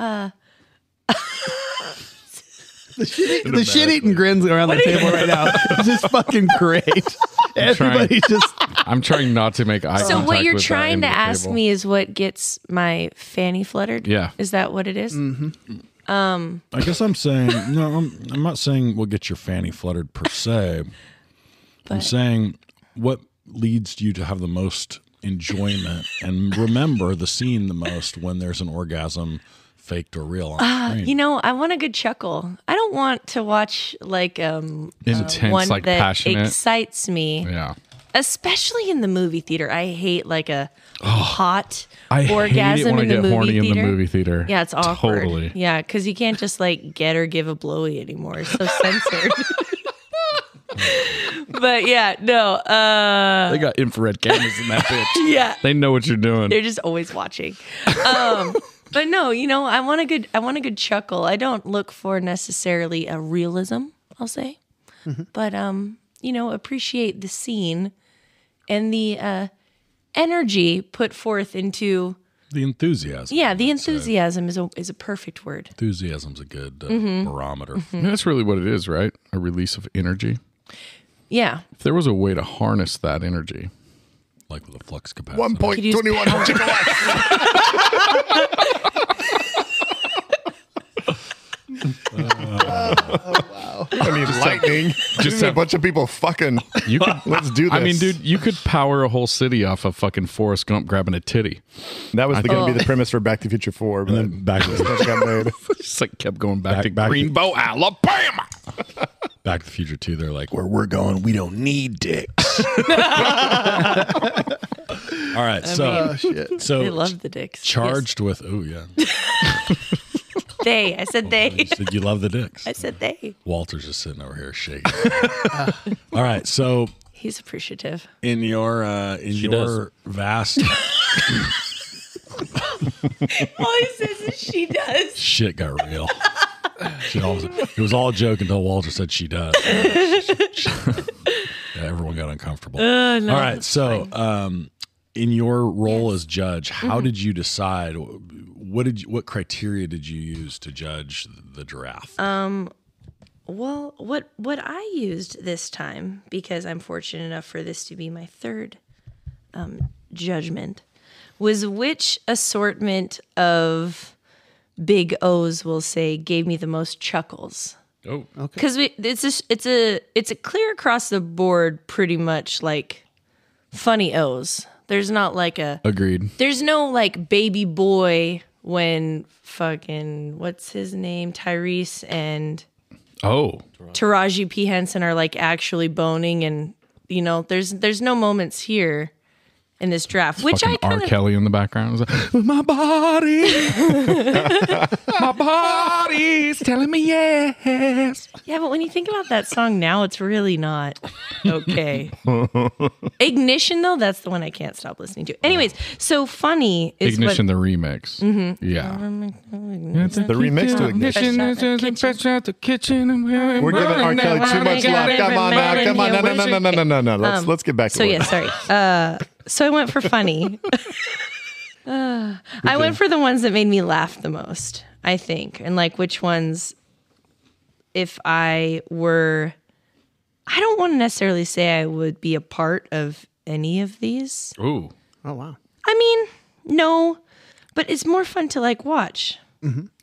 The shit-eating grins around the table right now. It's just fucking great. Everybody's just... I'm trying not to make eye so contact what you're with that trying end to of the ask table. me is what gets my fanny fluttered? Yeah. Is that what it is? I guess I'm saying no. I'm not saying we'll get your fanny fluttered per se. I'm But- saying what leads you to have the most enjoyment and remember the scene the most when there's an orgasm, faked or real, on screen. You know, I want a good chuckle. I don't want to watch like Intense, one like that passionate. excites me. Yeah. Especially in the movie theater. I hate like a hot I orgasm hate it when in the I get movie horny theater. in the movie theater. Yeah, it's awkward. Totally. Yeah, because you can't just like get or give a blowy anymore. It's so censored. But yeah, no. They got infrared cameras in that bitch. Yeah, They know what you're doing. they're just always watching. But no, you know, I want a good chuckle. I don't look for necessarily a realism, I'll say. But you know, appreciate the scene and the energy put forth into the enthusiasm. yeah, the enthusiasm is a perfect word. Enthusiasm's a good barometer. And that's really what it is, right? A release of energy. Yeah. If there was a way to harness that energy. Like with a flux capacitor. 1.21 I mean, lightning. Just a bunch of people fucking. You could, Let's do this. I mean, dude, you could power a whole city off of fucking Forrest Gump grabbing a titty. that was going to be the premise for Back to the Future 4. But then Back to the- stuff got made. Just like kept going back to Back- Greenbow, Alabama. Back to the Future 2, they're like, where we're going, we don't need dicks. All right, so Oh, shit. so They love the dicks. charged with yeah. They. I said they. You said you love the dicks. I said they. Walter's just sitting over here shaking. All right, so He's appreciative. in your does. vast All he says is she does. shit got real. It was all a joke until Walter said she does. Everyone got uncomfortable. No, all right, so in your role as judge, how did you decide? What criteria did you use to judge the giraffe? Well, what I used this time, because I'm fortunate enough for this to be my third judgment, was which assortment of big O's, we'll say, gave me the most chuckles. Oh, Okay. Because it's a clear across the board, pretty much like funny O's. There's not like agreed. there's no like baby boy when fucking what's his name, Tyrese and Oh, Taraji P Henson are like actually boning, and you know there's no moments here in this draft, which I fucking R. kind of Kelly in the background. It was like, my body, my body's telling me yes. yeah. But when you think about that song now, it's really not okay. Ignition though, that's the one I can't stop listening to. Anyways, so funny is Ignition, the remix. Mm-hmm. Yeah. It's the remix to Ignition. At the kitchen. We're giving R. Kelly too much love. Come on now. Come on. No. Let's get back to So it. yeah, sorry. So I went for funny. I went for the ones that made me laugh the most, I think, and like which ones. If I don't want to necessarily say I would be a part of any of these. Ooh. Oh, wow. I mean, no, but it's more fun to like watch.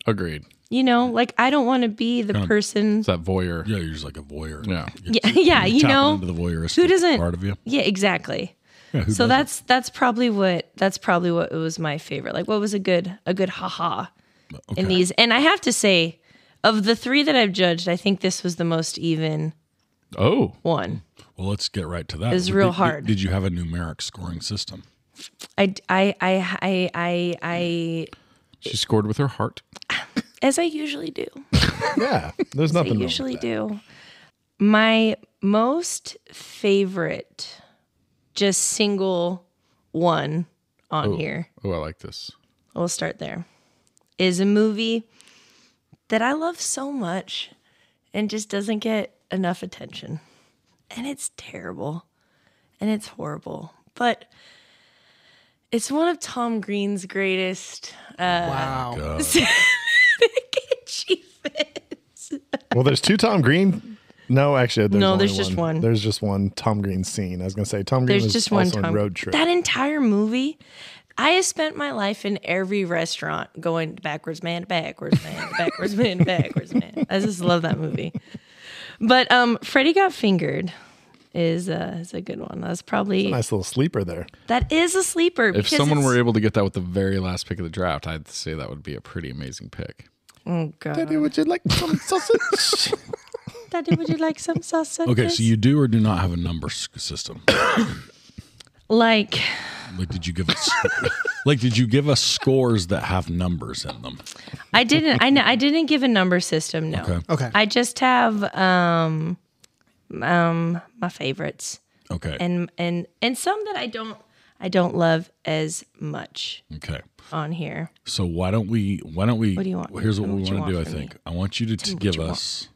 Agreed. You know, like I don't want to be the person. It's that voyeur. Yeah, you're just like a voyeur. Yeah. Yeah, you tapping know, into the voyeuristic who doesn't part of you. Yeah, exactly. Yeah, who So doesn't? that's probably what it was my favorite. Like, what was a good haha in these? And I have to say, of the three that I've judged, I think this was the most even Oh. one. Well, let's get right to that. It was real Did- hard. Did you have a numeric scoring system? I She scored with her heart. as I usually do. Yeah, there's I nothing wrong usually with that. do. My most favorite, just single one on here, Oh, I like this. we'll start there, is a movie that I love so much and just doesn't get enough attention. And it's terrible and it's horrible, but it's one of Tom Green's greatest Wow. achievements. Well, there's two Tom Green. No, actually, there's No, only there's just one. There's just one Tom Green scene. I was gonna say Tom Green There's was just one also time. in Road Trip. That entire movie, I have spent my life in every restaurant going backwards man, backwards man, backwards man, backwards man. I just love that movie. But Freddie Got Fingered is a good one. That's probably Nice little sleeper there. that is a sleeper. If because someone it's- were able to get that with the very last pick of the draft, I'd say that would be a pretty amazing pick. oh god, Daddy, would you like some sausage? Daddy, would you like some sausage? Okay, so you do or do not have a number system? like Like, did you give us scores that have numbers in them? I didn't. I didn't give a number system. No. Okay. I just have my favorites. Okay. And some that I don't love as much Okay. on here. So why don't we? What do you want? Here's what Tell me we what you want to do. I want from think me. I want you to Tell me what give you want. us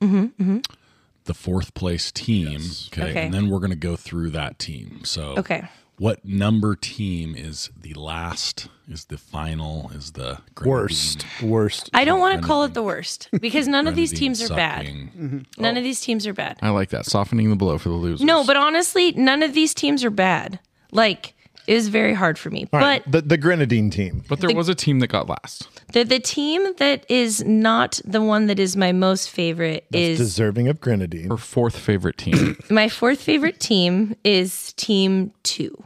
the fourth place team. Okay. Okay. And then we're going to go through that team. So Okay. what number team is the last? Is the final? Is the grenadine? Worst. I don't want to call it the worst because none of these Grenadine teams are bad. sucking? None of these teams are bad. I like that. Softening the blow for the losers. No, but honestly, none of these teams are bad. Like, it was very hard for me. All right, But the Grenadine team. But there was a team that got last. the team that is not the one that is my most favorite is Deserving of Grenadine. Her fourth favorite team. my fourth favorite team is Team 2.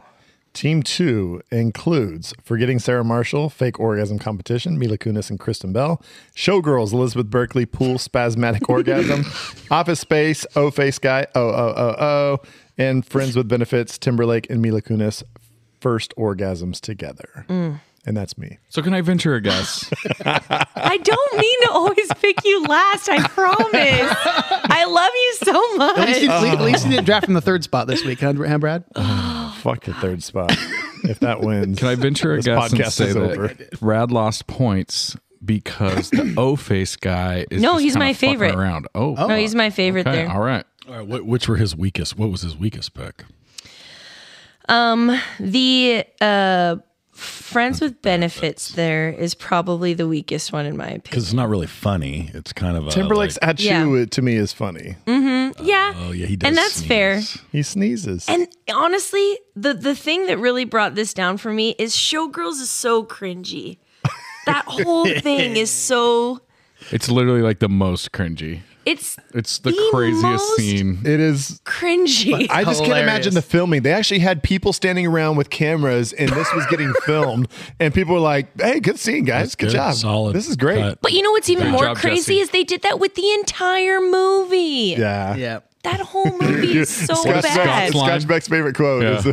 Team 2 includes Forgetting Sarah Marshall, Fake Orgasm Competition, Mila Kunis and Kristen Bell, Showgirls, Elizabeth Berkley, Pool Spasmatic Orgasm, Office Space, O Face Guy, and Friends with Benefits, Timberlake and Mila Kunis, First Orgasms Together. And that's me. So can I venture a guess? I don't mean to always pick you last, I promise. I love you so much. At least you didn't draft from the third spot this week, huh, Brad? Fuck the third spot. If that wins, Can I venture a this guess and podcast say is that over. Brad lost points because the O-face guy is No, just he's kinda my fucking favorite. around. Oh. No, he's my favorite Okay, there. all right. All right. Which were his weakest? What was his weakest pick? The Friends with Benefits there is probably the weakest one in my opinion. Because it's not really funny. It's kind of a, Timberlake's like, at you to me is funny. Yeah. oh yeah, he does. And that's sneeze. fair. He sneezes. And honestly, the thing that really brought this down for me is Showgirls is so cringy. That whole thing is so It's literally like the most cringy. It's the craziest most scene. It is cringy. I just can't imagine the filming. They actually had people standing around with cameras, and this was getting filmed, and people were like, "Hey, good scene, guys. Good job. Solid. This is great." Cut. But you know what's even Good more job, crazy Jesse. is they did that with the entire movie. Yeah. Yeah. That whole movie is so Scott, bad. Scott Beck's favorite quote is,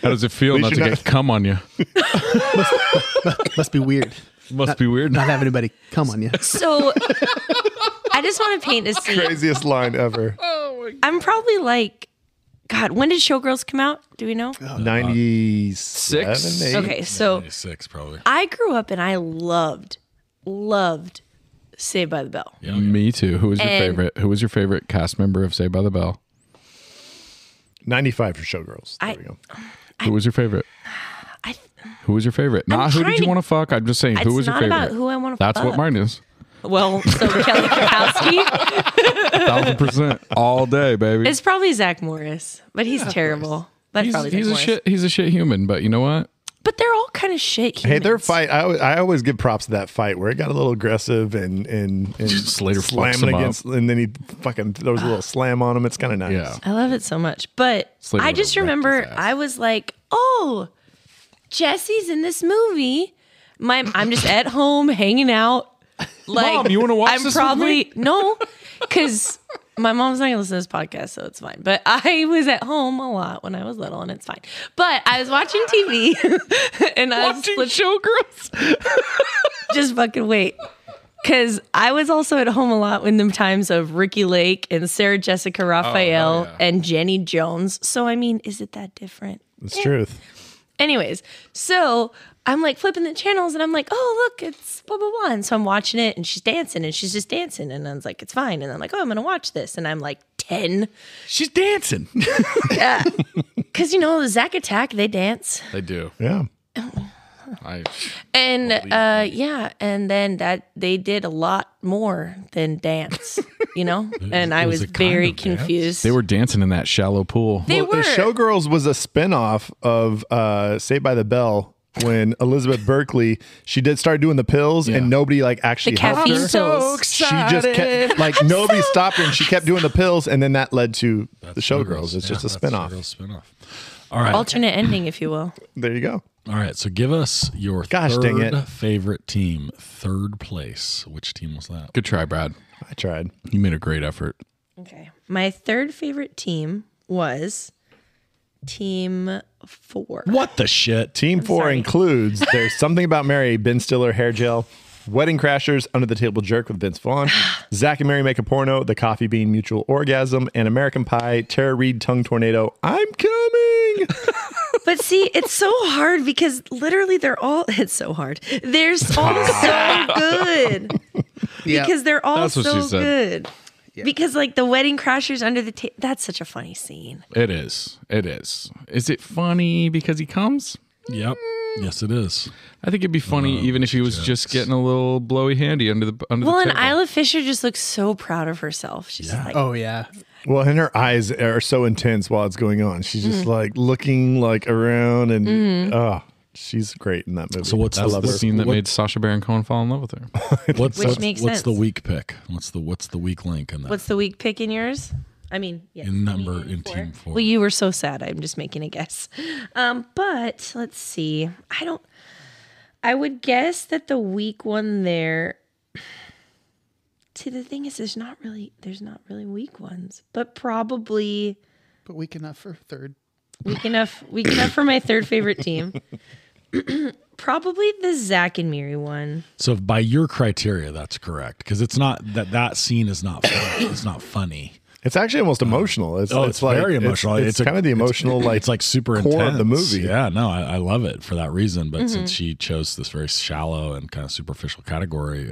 How does it feel not to get cum on you? Must be weird. Must be weird. Not have anybody come on you. So I just want to paint a scene. craziest line ever. I'm probably like, God, when did Showgirls come out? Do we know? 96. Six? Okay, so 96 probably. I grew up and I loved Saved by the Bell. Yeah, Me too. Who was your And- favorite? Who was your favorite cast member of Saved by the Bell? 95 for Showgirls. There I- we go. Who was your favorite? I, Who was your favorite? Not who trying did you to- want to fuck. I'm just saying, who It's was your not favorite? about who I wanna That's what fuck. mine is. well, so Kelly Kapowski. 1,000% all day, baby. It's probably Zach Morris, but he's terrible. That's probably Zach he's a Morris. shit. He's a shit human. But you know what? But they're all kind of shit humans. Hey, their fight, I always give props to that fight where it got a little aggressive and Slater fucks slamming him up. against, and then he fucking throws a little slam on him. It's kind of nice. Yeah. I love it so much. But Slater I would've just wrecked remember his ass. I was like, oh, Jesse's in this movie. I'm just at home hanging out. Like, Mom, you wanna watch I'm this with probably no, because my mom's not gonna listen to this podcast, so it's fine. But I was at home a lot when I was little, and it's fine. But I was watching TV, and I was Watching Showgirls. just fucking wait. Because I was also at home a lot in the times of Ricky Lake and Sarah Jessica Raphael yeah. and Jenny Jones. So, I mean, is it that different? It's truth. Anyways, so I'm like flipping the channels and I'm like, oh, look, it's blah, blah, blah. And so I'm watching it and she's dancing and she's just dancing. And I was like, it's fine. And I'm like, oh, I'm going to watch this. And I'm like 10. She's dancing. Because, you know, Zack Attack, they dance. They do. Yeah. And yeah, and then that they did a lot more than dance, you know? And I was was a kind very of dance. confused. They were dancing in that shallow pool. They Well, the were. Showgirls was a spinoff of Saved by the Bell when Elizabeth Berkley, she did start doing the pills and nobody like actually The helped caffeine her. pills. She just kept like nobody stopped her and she kept doing the pills and then that led to the Showgirls. It's just a spinoff. Spinoff. All right. Alternate ending, if you will. There you go. All right. So give us your Gosh, dang third it. favorite team. Third place. Which team was that? Good try, Brad. I tried. You made a great effort. Okay. My third favorite team was Team 4. What the shit? Team 4 sorry. includes There's Something About Mary, Ben Stiller hair gel, Wedding Crashers, Under the Table Jerk with Vince Vaughn, Zach and Mary Make a Porno, The Coffee Bean Mutual Orgasm, and American Pie, Tara Reid Tongue Tornado, I'm Coming. But see, it's so hard because literally it's so hard. They're all so good. Yeah. Because they're all That's what she so said. good. Because like the Wedding Crashers under the table, that's such a funny scene. It is. It is. Is it funny because he comes? Yep. Yes, it is. I think it'd be funny even if he was just getting a little blowy handy under the Well, and table. Isla Fisher just looks so proud of herself. She's just like, Oh yeah. Well, and her eyes are so intense while it's going on. She's just like looking like around and she's great in that movie. So what's I the- love the her. scene that What- made Sacha Baron Cohen fall in love with her. What's makes what's the sense. weak pick? What's the weak link in that? what's the weak pick in yours? I mean, yes, in number I mean, in team 4? Well, you were so sad. I'm just making a guess. But let's see. I would guess that the weak one there. See, the thing is, there's not really weak ones, but probably But weak enough for third. weak enough for my third favorite team. Probably the Zach and Miri one. So by your criteria, that's correct because it's not that scene is not funny. It's not funny. It's actually almost emotional. It's like very emotional. It's kind of the emotional it's like super core intense. of the movie. Yeah, no, I love it for that reason. But since she chose this very shallow and kind of superficial category,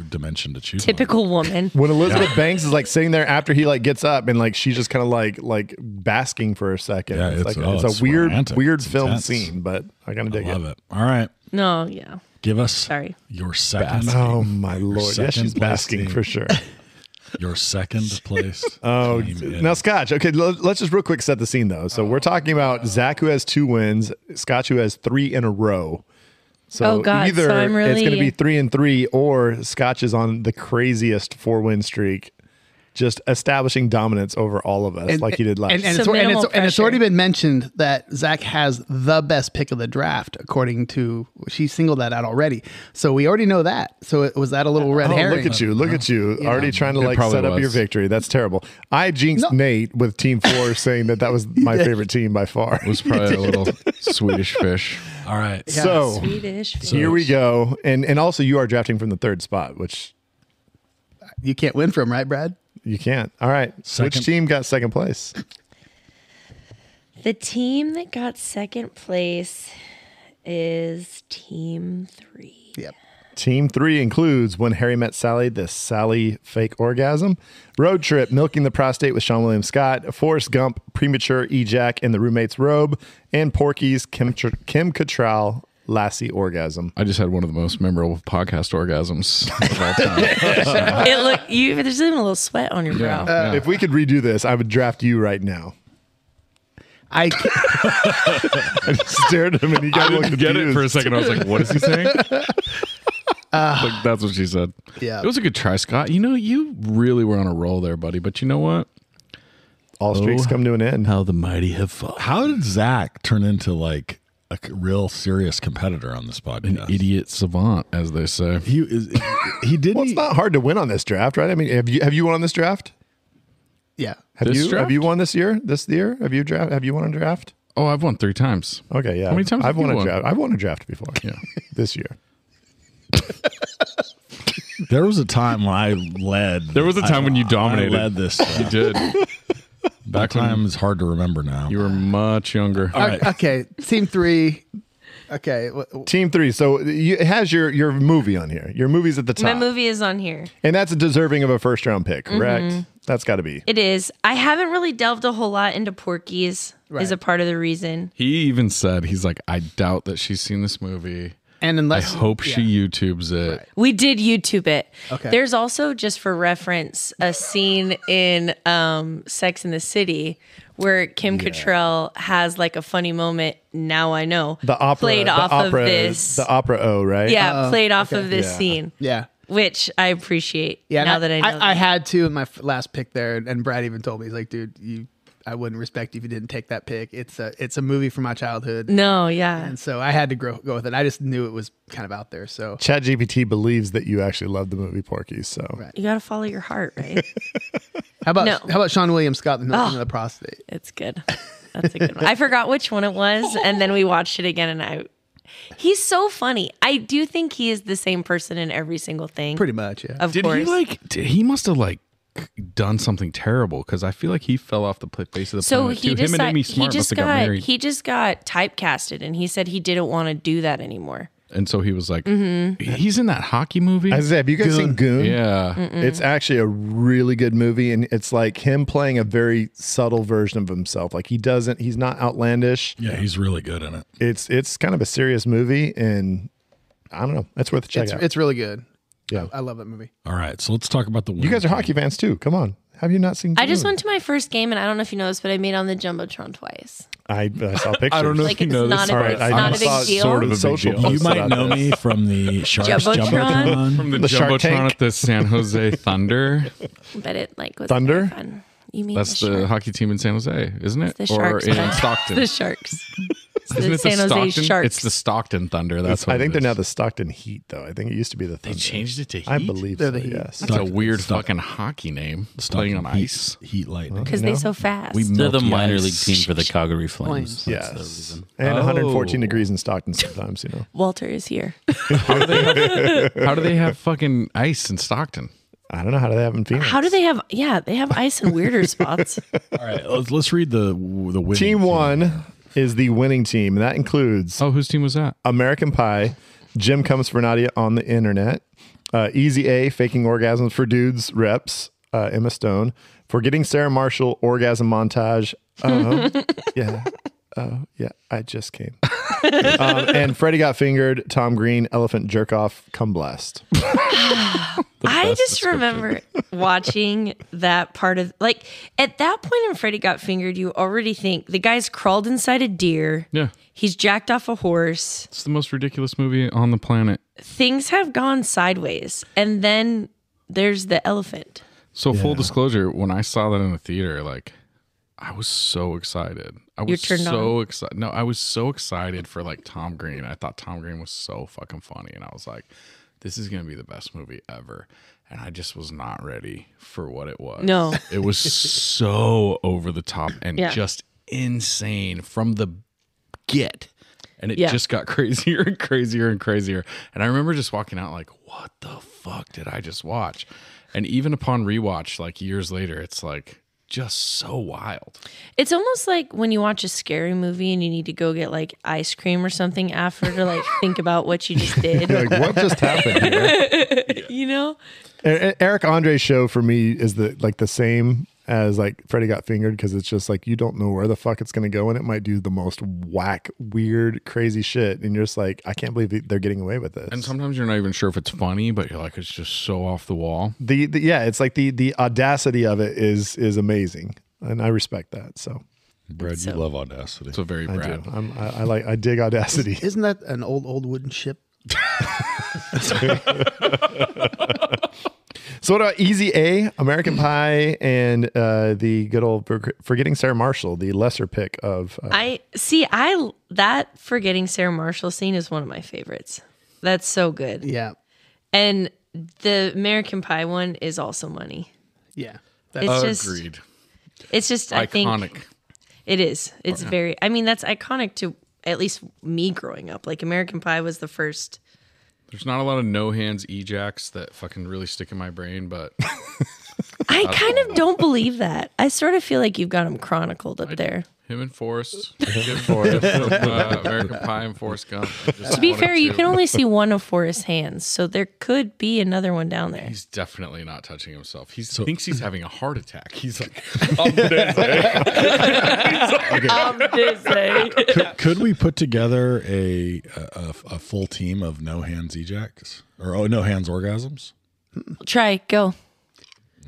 dimension to choose, Typical woman. When Elizabeth Banks is like sitting there after he like gets up and like she's just kind of like basking for a second. Yeah, it's it's a weird romantic. weird It's film intense. scene, but I kind of dig I love it. All right, No, yeah. give us Sorry. your second. Oh my lord! Yeah, second she's place basking team. for sure. Your second place. Oh, team in- now Scotch. Okay, let's just real quick set the scene though. So we're talking about Zach who has 2 wins, Scotch who has 3 in a row. So Oh, God, either so I'm it's going to really- be 3 and 3, or Scotch is on the craziest 4-win streak. just establishing dominance over all of us like he did last. And So minimal it's already pressure. been mentioned that Zach has the best pick of the draft, according to she singled that out already. So we already know that. So was that a little red herring? Look at you, already trying to like probably set up was. your victory. That's terrible. I jinxed Nate with Team 4 saying that was my favorite team by far. It was probably a little Swedish fish. All right. So Swedish. here we go. And also you are drafting from the third spot, which You can't win from, right, Brad? you can't. All right. Second. Which team got second place? The team that got second place is Team 3. Yep. Team 3 includes When Harry Met Sally, the Sally fake orgasm, Road Trip, Milking the Prostate with Sean William Scott, Forrest Gump, Premature ejac in the Roommate's Robe, and Porky's Kim Cattrall, Lassie orgasm. I just had one of the most memorable podcast orgasms of all time. There's even a little sweat on your brow. If we could redo this, I would draft you right now. I I stared at him and he got I didn't get it for a second. I was like, what is he saying? Like, that's what she said. Yeah. It was a good try, Scott. You really were on a roll there, buddy. But you know what? All streaks come to an end. How the mighty have fallen. How did Zach turn into like a real serious competitor on this podcast? An idiot savant, as they say. He didn't. Well, it's not hard to win on this draft, right? I mean, have you won on this draft? yeah. Have This you draft? have you won this year? This year? Have you won a draft? Oh, I've won 3 times. Okay, yeah. How many times I've have you won a won? draft. I've won a draft before. Yeah. This year. There was a time when I led. There was a time when you dominated. I led this. You did. That time is hard to remember now. You were much younger. Okay. Team 3. Okay. Team 3. So it has your movie on here. Your movie's at the top. My movie is on here. And that's deserving of a first round pick, correct? That's got to be. It is. I haven't really delved a whole lot into Porky's. Is a part of the reason. He even said, he's like, I doubt that she's seen this movie. And I unless hope she YouTubes it. Right. We did YouTube it. Okay. There's also, just for reference, a scene in Sex and the City where Kim Cattrall has like a funny moment. Now I know. The opera played off of this. The opera O, right? Yeah, played off of this scene. Yeah. Which I appreciate. Yeah. Now and that I know. I had to in my last pick there, and Brad even told me, he's like, dude, I wouldn't respect you if you didn't take that pick. It's a movie from my childhood. No, yeah. And so I had to go with it. I just knew it was kind of out there. So ChatGPT believes that you actually love the movie Porky. So You got to follow your heart, right? how about Sean William Scott, the Milking of the Prostate? It's good. That's a good one. I forgot which one it was, and then we watched it again, and he's so funny. I do think he is the same person in every single thing. Pretty much, yeah. Of Did course. he must have done something terrible, because I feel like he fell off the face of the So planet he too. Him and Amy decided Smart must have got married. he just got typecasted, and he said he didn't want to do that anymore. And so he was like, he's in that hockey movie. I said, have you guys seen Goon? Yeah. It's actually a really good movie, and it's like him playing a very subtle version of himself. Like he's not outlandish. Yeah, he's really good in it. It's kind of a serious movie, and I don't know. It's worth a check out. It's really good. Yeah. I love that movie. All right, so let's talk about the. You guys are hockey fans too. Come on. Have you not seen Goon? I just went to my first game, and I don't know if you know this, but I made on the Jumbotron twice. I saw pictures. I don't know Like, if you it's know not this. a All big, right, it's I not a saw big deal. sort of a big Social deal. post You might about know this. me from the Sharks Jumbotron. Jumbotron. From the, The Shark Jumbotron Tank? at the San Jose Thunder. But it was Thunder? very fun. You mean That's the the Sharks. hockey team in San Jose, isn't it? The Or Sharks. in but Stockton. The Sharks. It's Isn't the it San Jose Stockton? Sharks. It's the Stockton Thunder. That's what I think it they're is. now the Stockton Heat, though. I think it used to be the Thunder. changed it to Heat? I believe They're so, the Heat. yes. That's a weird fucking hockey name. Playing on ice. Heat Lightning. Because they're so fast. We They're the milk minor ice. league team for the Calgary Flames. Flames. That's the Yes. reason. And 114 Oh. degrees in Stockton sometimes, you know. Walter is here. How do they have fucking ice in Stockton? I don't know. How do they have in Phoenix? How do they have? Yeah, they have ice in weirder spots. All right, let's read the winning Team 1 is the winning team, and that includes Oh, whose team was that? American Pie, Jim Comes for Nadia on the internet, Easy A, Faking Orgasms for Dudes, Reps, Emma Stone, Forgetting Sarah Marshall, Orgasm Montage. Yeah. Oh, yeah, I just came. And Freddie Got Fingered, Tom Green, Elephant Jerk Off, Come Blessed. I just remember watching that part of, like, at that point in Freddie Got Fingered, you already think the guy's crawled inside a deer. Yeah. He's jacked off a horse. It's the most ridiculous movie on the planet. Things have gone sideways. And then there's the elephant. So full disclosure, when I saw that in the theater, like I was so excited. I was so excited. No, I was so excited for like Tom Green. I thought Tom Green was so fucking funny, and I was like, this is gonna be the best movie ever. And I just was not ready for what it was. No. It was so over the top and just insane from the get. And it just got crazier and crazier and crazier. And I remember just walking out like, what the fuck did I just watch? And even upon rewatch, like years later, it's like just so wild. It's almost like when you watch a scary movie and you need to go get like ice cream or something after to like think about what you just did. You're like, what just happened here? You know? Eric Andre's show for me is the same as like Freddy Got Fingered, because it's just like you don't know where the fuck it's going to go, and it might do the most whack, weird, crazy shit, and you're just like, I can't believe they're getting away with this. And sometimes you're not even sure if it's funny, but you're like, it's just so off the wall. It's like the audacity of it is amazing, and I respect that. So, Brad, you love audacity. So very Brad. I dig audacity. Isn't that an old wooden ship? So what about Easy A, American Pie, and the good old Forgetting Sarah Marshall, the lesser pick of... that Forgetting Sarah Marshall scene is one of my favorites. That's so good. Yeah. And the American Pie one is also money. Yeah. Agreed. It's just, iconic. I think... It is. It's very... I mean, that's iconic to at least me growing up. Like, American Pie was the first... There's not a lot of no hands ejacks that fucking really stick in my brain, but I kind of don't believe that. I sort of feel like you've got them chronicled up there. Him and Forrest. American Pie and Forrest Gump. To be fair, you can only see one of Forrest's hands, so there could be another one down there. He's definitely not touching himself. He thinks he's having a heart attack. He's like, I'm dizzy. Could we put together a full team of no hands ejacks or no hands orgasms? Try, go.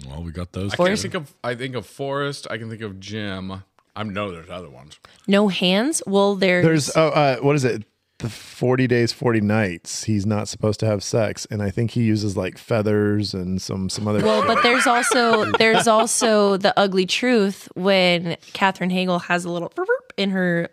Well, we got those. I think of Forrest. I can think of Jim. I know there's other ones. No hands? Well, there's what is it? The 40 Days, 40 Nights. He's not supposed to have sex, and I think he uses like feathers and some other. Well, shit. but there's also the ugly truth when Katherine Hagel has a little in her.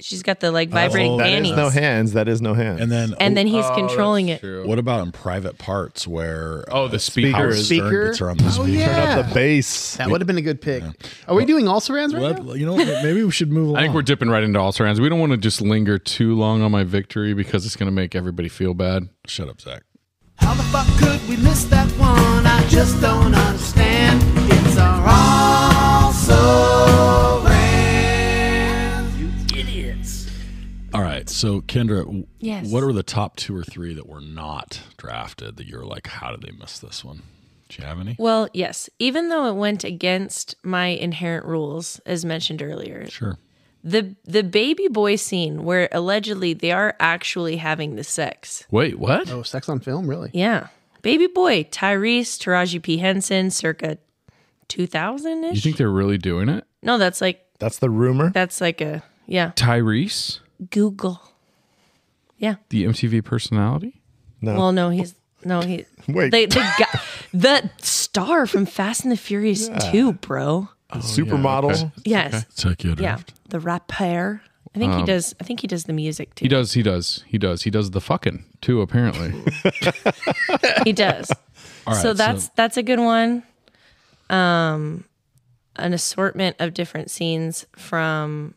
She's got the like vibrating panties. That is no hands. That is no hands. And then he's controlling it. True. What about in private parts where speaker the speaker gets her on the speaker? Turn up the bass. That would have been a good pick. Yeah. Are we doing all surrounds right now? You know, maybe we should move along. I think we're dipping right into all surrounds. We don't want to just linger too long on my victory because it's going to make everybody feel bad. Shut up, Zach. How the fuck could we miss that one? I just don't understand. It's our all surrounds. You idiots. All right, so Kendra, Yes. what are the top 2 or 3 that were not drafted that you're like, how did they miss this one? Do you have any? Well, yes. Even though it went against my inherent rules, as mentioned earlier. Sure. The baby boy scene where allegedly they are actually having the sex. Wait, what? Oh, sex on film, really? Yeah. Baby boy, Tyrese, Taraji P. Henson, circa 2000-ish? You think they're really doing it? No, that's the rumor? That's like a, yeah. Tyrese? Google. Yeah. The MTV personality? No. Well, no, he Wait. The star from Fast and the Furious 2, bro. Supermodel. Okay. Yes. Tokyo Yeah. Drift. The rapper. I think he does the music too. He does. He does the fucking too, apparently. He does. All right, so that's a good one. An assortment of different scenes from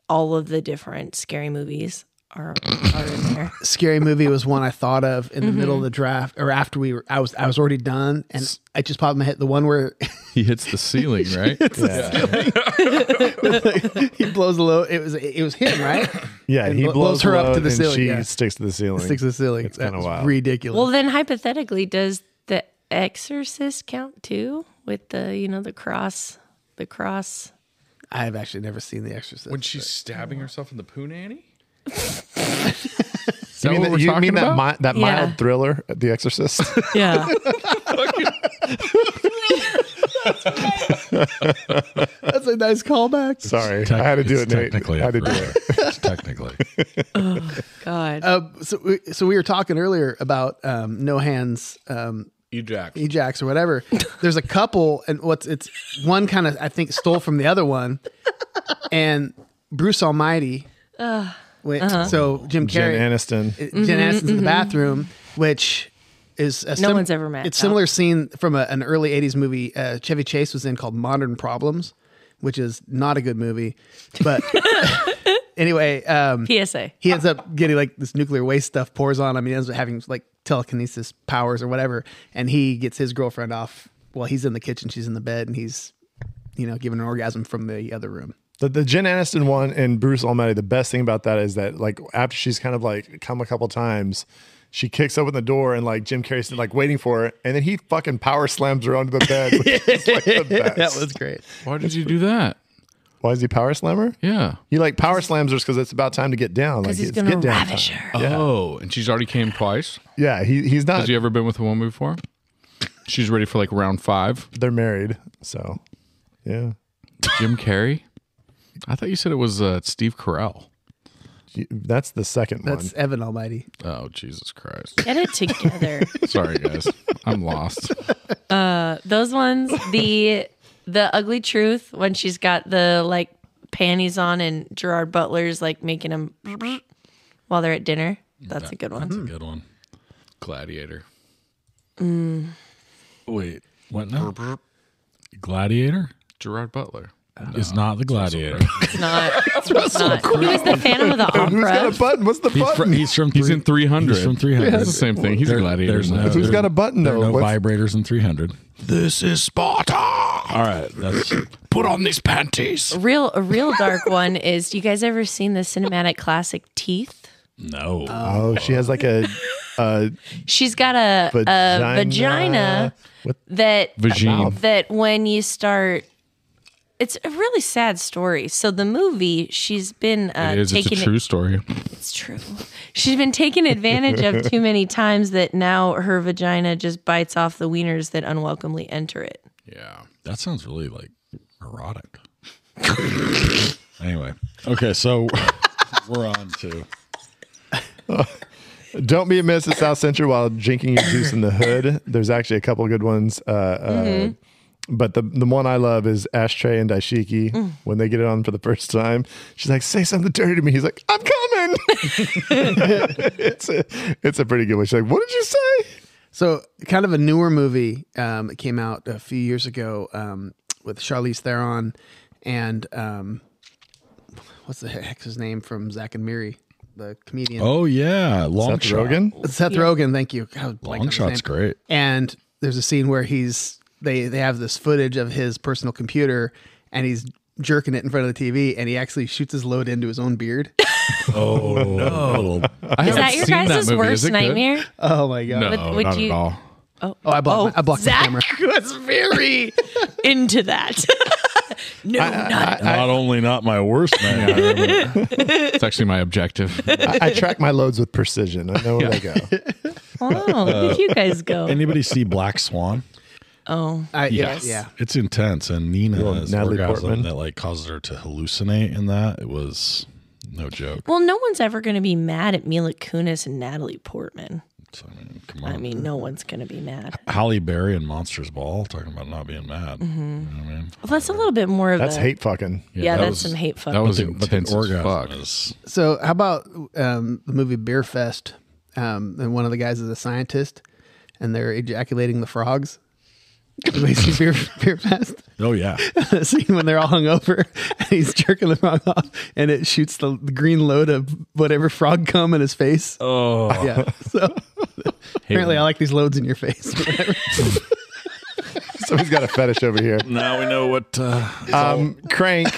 all of the different scary movies are in there. Scary movie was one I thought of in the middle of the draft, or after I was already done, and I just popped in my head the one where He hits the ceiling, right? he blows the load. It was him, right? Yeah, And he blows her the up to load the and ceiling. She Yeah. sticks to the ceiling. Sticks to the ceiling. It's kind of wild. Ridiculous. Well, then hypothetically, does The Exorcist count too? With the cross. I have actually never seen The Exorcist. When she's stabbing herself in the poo nanny? You mean what we're talking about? that Yeah. mild thriller, The Exorcist? Yeah. That's a nice callback. Sorry, I had to do it, Nate. Technically, I had to do it. Technically. Oh God. So we were talking earlier about no hands Ejax or whatever. There's a couple, and it's one kind of I think stole from the other one, and Bruce Almighty. So Jim Carrey, Jen Aniston. Jen Aniston's in the bathroom, which is No one's ever met. It's similar scene from an early '80s movie Chevy Chase was in called Modern Problems, which is not a good movie, but. Anyway, PSA. He ends up getting like this nuclear waste stuff pours on him. He ends up having like telekinesis powers or whatever, and he gets his girlfriend off while he's in the kitchen. She's in the bed, and he's, giving an orgasm from the other room. The Jen Aniston one and Bruce Almighty, the best thing about that is that like after she's kind of like come a couple times, she kicks open the door and like Jim Carrey's like waiting for her, and then he fucking power slams her onto the bed. Which is, like, the best. That was great. Why did you do that? Why is he power slammer? Yeah. He like power slams her because it's about time to get down. Like Because he's it's going to get down ravish time. her. Yeah. Oh, and she's already came twice? Yeah, he's not. Has you ever been with a woman before? She's ready for like round 5. They're married, so yeah. Jim Carrey? I thought you said it was Steve Carell. That's the second That's one. Evan Almighty. Oh, Jesus Christ. Get it together. Sorry, guys. I'm lost. Those ones, the ugly truth when she's got the like panties on and Gerard Butler's like making them while they're at dinner. That's a good one. That's a good one. Gladiator. Wait, what now? Gladiator Gerard Butler. is not the Gladiator. It's not. It's not. He was the Phantom of the Opera. Who's got a button? What's the button? He's in 300. He's from 300. It's the same thing. He's a gladiator. There's no, Who's got a button there are though? no vibrators in 300. This is Sparta. All right, that's Put on these panties. A real dark one is. You guys ever seen the cinematic classic Teeth? no. Oh, she has like a She's got a vagina What? that when you start. It's a really sad story. So the movie, she's been It's taking a true story. It's true. She's been taken advantage of too many times that now her vagina just bites off the wieners that unwelcomely enter it. Yeah. That sounds really like erotic. Anyway, okay, so we're on to Don't be amiss at South Central while drinking your juice in the hood. There's actually a couple good ones. But the one I love is Ashtray and Daishiki. When they get it on for the first time, she's like, say something dirty to me. He's like, I'm coming. It's a pretty good one. She's like, what did you say? So kind of a newer movie. It came out a few years ago with Charlize Theron and what's the heck's his name from Zack and Miri, the comedian. Oh yeah, Long Seth Shot. Rogen? Seth Rogen. Thank you. God, Long Shot's great. And there's a scene where they have this footage of his personal computer and he's jerking it in front of the TV and he actually shoots his load into his own beard. Oh no. Is that your guys' worst nightmare? Oh my God. No, Would not you- at all. Oh, I blocked the Zach camera. was very into that. No, not. Not only not my worst nightmare, but It's actually my objective. I track my loads with precision. I know where they go. Oh, look at you guys go. anybody see Black Swan? Oh, Yes. Yeah. It's intense, and Nina Little has Natalie orgasm Portman. that like causes her to hallucinate in that. It was no joke. well, no one's ever going to be mad at Mila Kunis and Natalie Portman. So, I mean, come on. I mean, no one's going to be mad. Halle Berry and Monsters Ball talking about not being mad. You know what I mean? Well, that's a little bit more of That's a hate fucking. Yeah, that that's was- some hate fuck. That was But the intense as orgasm fuck. is So how about the movie Beer Fest? And one of the guys is a scientist and they're ejaculating the frogs. Have you seen Beer Fest? oh yeah. The scene when they're all hungover and he's jerking the frog off and it shoots the green load of whatever frog cum in his face. Oh. Yeah. So apparently I like these loads in your face. Whatever. Somebody's got a fetish over here. Now we know what. Crank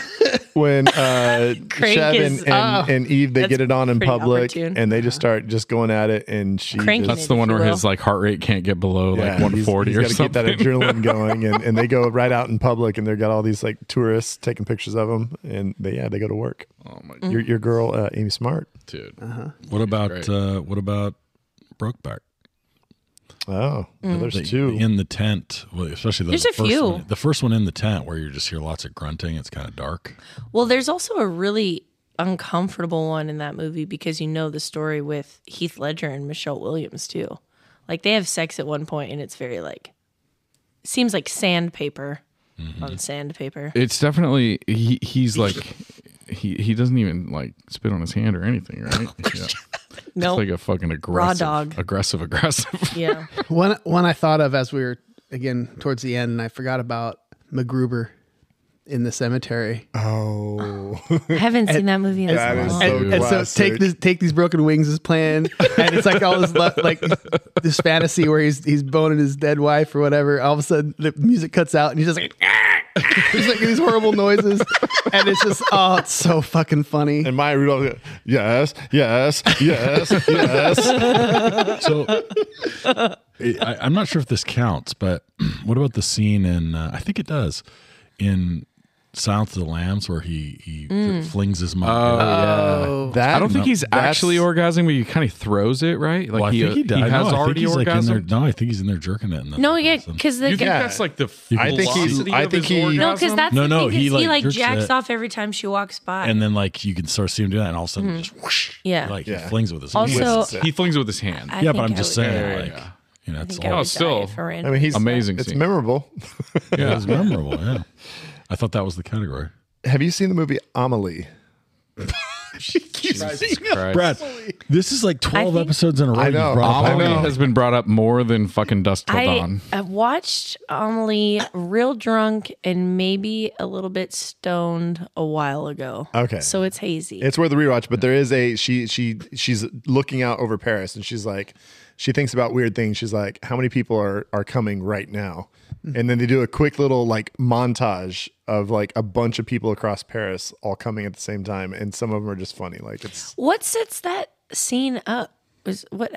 when Chev is- and Eve they that's get it on in pretty public opportune. and they just start just going at it and she Cranking just, That's the one where his like heart rate can't get below like 140 he's or gotta something. get that adrenaline going and they go right out in public and they've got all these like tourists taking pictures of them and they go to work. Oh my Mm. Your girl Amy Smart. dude. What about Great. Brokeback? Oh, there's The- two. in the tent, well, especially There's a first few. one, the first one in the tent where you just hear lots of grunting. It's kind of dark. Well, there's also a really uncomfortable one in that movie because you know the story with Heath Ledger and Michelle Williams too. Like they have sex at one point and it's very like, seems like sandpaper on sandpaper. It's definitely he's like he doesn't even like spit on his hand or anything, right? Yeah. Nope. It's like a fucking Raw dog. aggressive. Yeah. One I thought of as we were again towards the end, and I forgot about MacGruber in the cemetery. Oh, I haven't seen that movie in so That is long. so And so classic. take these broken wings is playing, and it's like all this like this fantasy where he's boning his dead wife or whatever. All of a sudden the music cuts out and he's just like he's making these horrible noises, and it's just it's so fucking funny. And Maya Rudolph, yes. So I'm not sure if this counts, but what about the scene in? I think it does in Silence of the Lambs where he flings his mom. Oh, That I don't think he's that's- actually orgasming, but he kind of throws it, right? Like Well, I think he does. has I think already he's like in there. orgasmed. No, I think he's in there jerking it. And then No, yeah, orgasm. because You think Yeah. that's like the I think he's- velocity I of think his he- orgasm? no, because that's No, the thing, he, 'cause he like, like jerks jacks it. off every time she walks by. And then like you can sort of see him do that, and all of a sudden just whoosh. Yeah. Like Yeah. he flings it with his Also- hand. He flings it with his hand. I Yeah, think but I'm I just would- saying, Yeah, like yeah. you know, I it's think I all would still, die for I random. mean, he's Amazing It's scene. memorable. yeah, it's memorable. Yeah, I thought that was the category. Have you seen the movie Amelie? Jesus Christ. Brad, this is like 12 think- episodes in a row. I know. You've brought up Amelie Amelie. has been brought up more than fucking Dusk Till Dawn. I watched Amelie real drunk and maybe a little bit stoned a while ago. Okay. So it's hazy. It's worth a rewatch, but there is she's looking out over Paris and she's like, she thinks about weird things. She's like, how many people are coming right now? And then they do a quick little like montage of like a bunch of people across Paris all coming at the same time. And some of them are just funny. Like it's, What sets that scene up?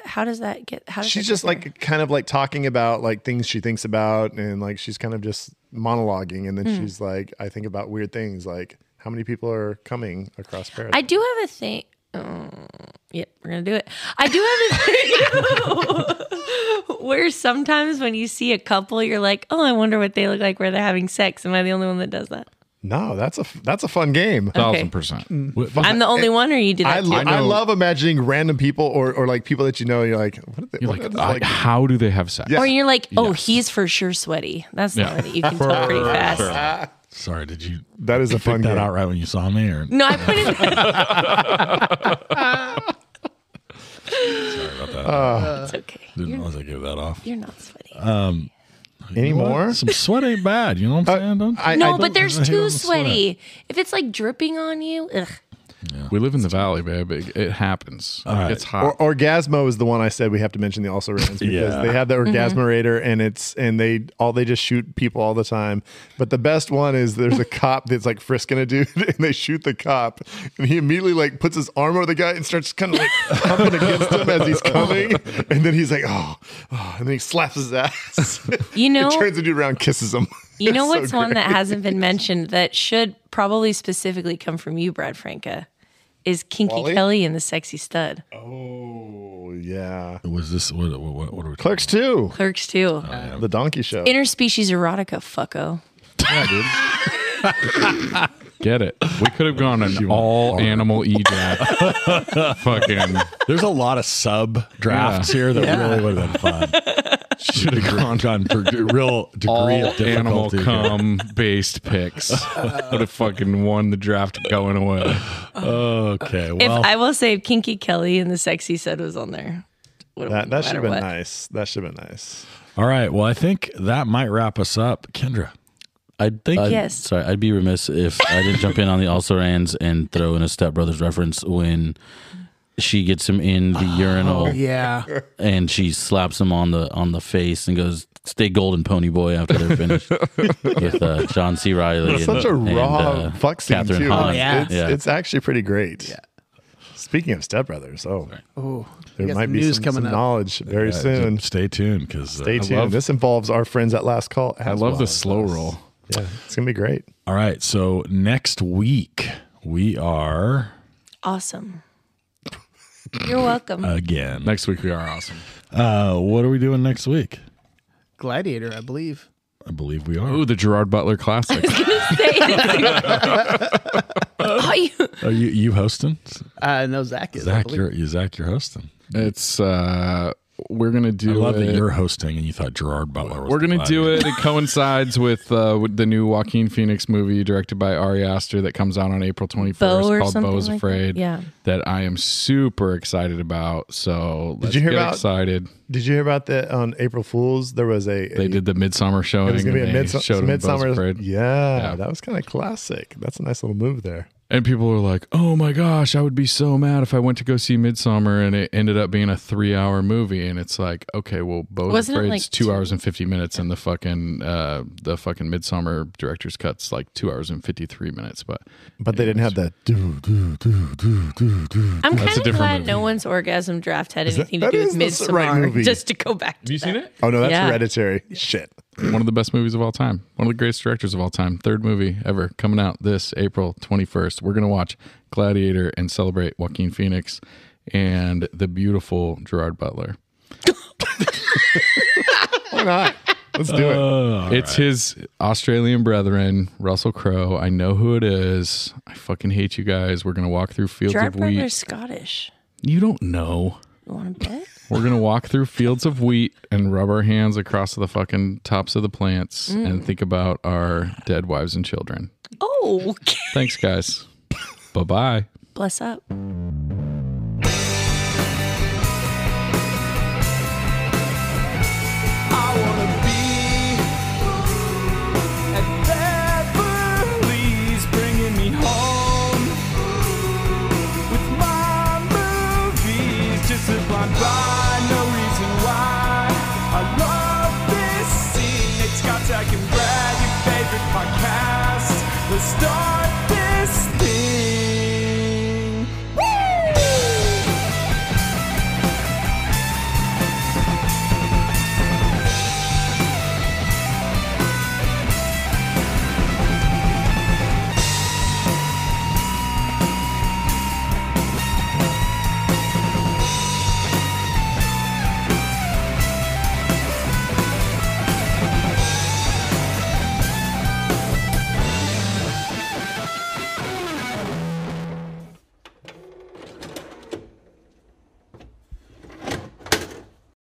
How does that get? How does she's that just get there? like kind of like talking about like things she thinks about. And like, she's kind of just monologuing. And then she's like, I think about weird things. Like how many people are coming across Paris? I do have a thing. Yep, we're gonna do it. I do have a thing where sometimes when you see a couple, you're like, "Oh, I wonder what they look like where they're having sex." Am I the only one that does that? No, that's a fun game. 1,000%. I'm the only one, or you did that too? I love imagining random people or like people that you know. You're like, what are they, You're what like, is like how do they have sex? Yeah. Or you're like, "Oh, Yes. he's for sure sweaty." That's the Yeah. one that you can tell pretty fast. Sorry, did you That is a fun pick that game. out right when you saw me? Or No, I put it. sorry about that. It's okay. Didn't realize I gave that off. You're not sweaty. Anymore? Some sweat ain't bad. You know what I'm saying? Don't No, I but don't- there's I hate on too the sweat. sweaty. If it's like dripping on you, ugh. We live in the valley, babe. It happens. right. It's hot. Orgasmo is the one I said we have to mention the also rans because Yeah. they have the Orgasmerator and they just shoot people all the time. But the best one is there's a cop that's like frisking a dude and they shoot the cop and he immediately like puts his arm over the guy and starts kind of like pumping against him as he's coming. And then he's like, oh, and then he slaps his ass. You know- It turns the dude around and kisses him. You know It's what's so one that great. hasn't been mentioned that should probably specifically come from you, Brad Franca, is Kinky Wally? Kelly and the Sexy Stud. Oh, yeah. Was this what are we? Clerks 2, Clerks too. the donkey show. Interspecies erotica, fucko. Get it? We could have gone an all animal ejab. Fucking There's a lot of sub drafts here that really would have been fun. Should have gone for real degree all of animal difficulty. cum based picks. Would have fucking won the draft going away. Okay, If well, I will say, if Kinky Kelly and the Sexy Stud was on there. That should have been nice. That should have been nice. all right. Well, I think that might wrap us up, Kendra. I think. Yes. Sorry, I'd be remiss if I didn't jump in on the also rans and throw in a Step Brothers reference when she gets him in the urinal Yeah. and she slaps him on the face and goes, "Stay golden, pony boy." After they're finished with John C. Reilly, It's such a raw fuck scene Catherine too. Hahn. It's actually pretty great. Yeah. Speaking of Step Brothers, there got might some be news some coming up. knowledge very soon. Stay tuned because Stay tuned. This involves our friends at Last Call. I love the slow roll. Yeah, it's gonna be great. All right. So next week we are Awesome. You're welcome. again. Next week we are awesome. What are we doing next week? Gladiator, I believe. I believe we are. Ooh, the Gerard Butler Classic. Oh, Are you hosting? No, Zach is. I Zach, believe. you're hosting. It's we're gonna do. I love it. that you're hosting and you thought Gerard Butler was. We're gonna do it. It coincides with the new Joaquin Phoenix movie directed by Ari Aster that comes out on April 21st called Beau's Afraid. Yeah, that I am super excited about. So let's Did you hear get about? excited. Did you hear about that on April Fool's? There was they did the Midsummer showing. It was gonna be a Midsummer. Midsummer. Yeah, that was kind of classic. That's a nice little move there. And people were like, "Oh my gosh, I would be so mad if I went to go see Midsummer and it ended up being a 3-hour movie." And it's like, okay, well, Beau's Afraid's 2 hours and 50 minutes, and the fucking Midsummer director's cut's like 2 hours and 53 minutes. But they didn't have that do. I'm kind of glad no one's orgasm draft had anything to do with Midsummer. Right, just to go back. Have you seen it? Oh no, that's Hereditary. Shit. One of the best movies of all time. One of the greatest directors of all time. Third movie ever coming out this April 21st. We're going to watch Gladiator and celebrate Joaquin Phoenix and the beautiful Gerard Butler. Why not? Let's do it. It's his Australian brethren, Russell Crowe. I know who it is. I fucking hate you guys. We're going to walk through fields Gerard of wheat. Butler's Scottish. You don't know. You want to bet? We're going to walk through fields of wheat and rub our hands across the fucking tops of the plants and think about our dead wives and children. Oh, okay. Thanks, guys. Bye-bye. Bless up. I wanna be at Beverly's, bringing me home with my movies, just a blind by, no reason why. I love this scene. It's got Zach and Brad, your favorite podcast. The stars.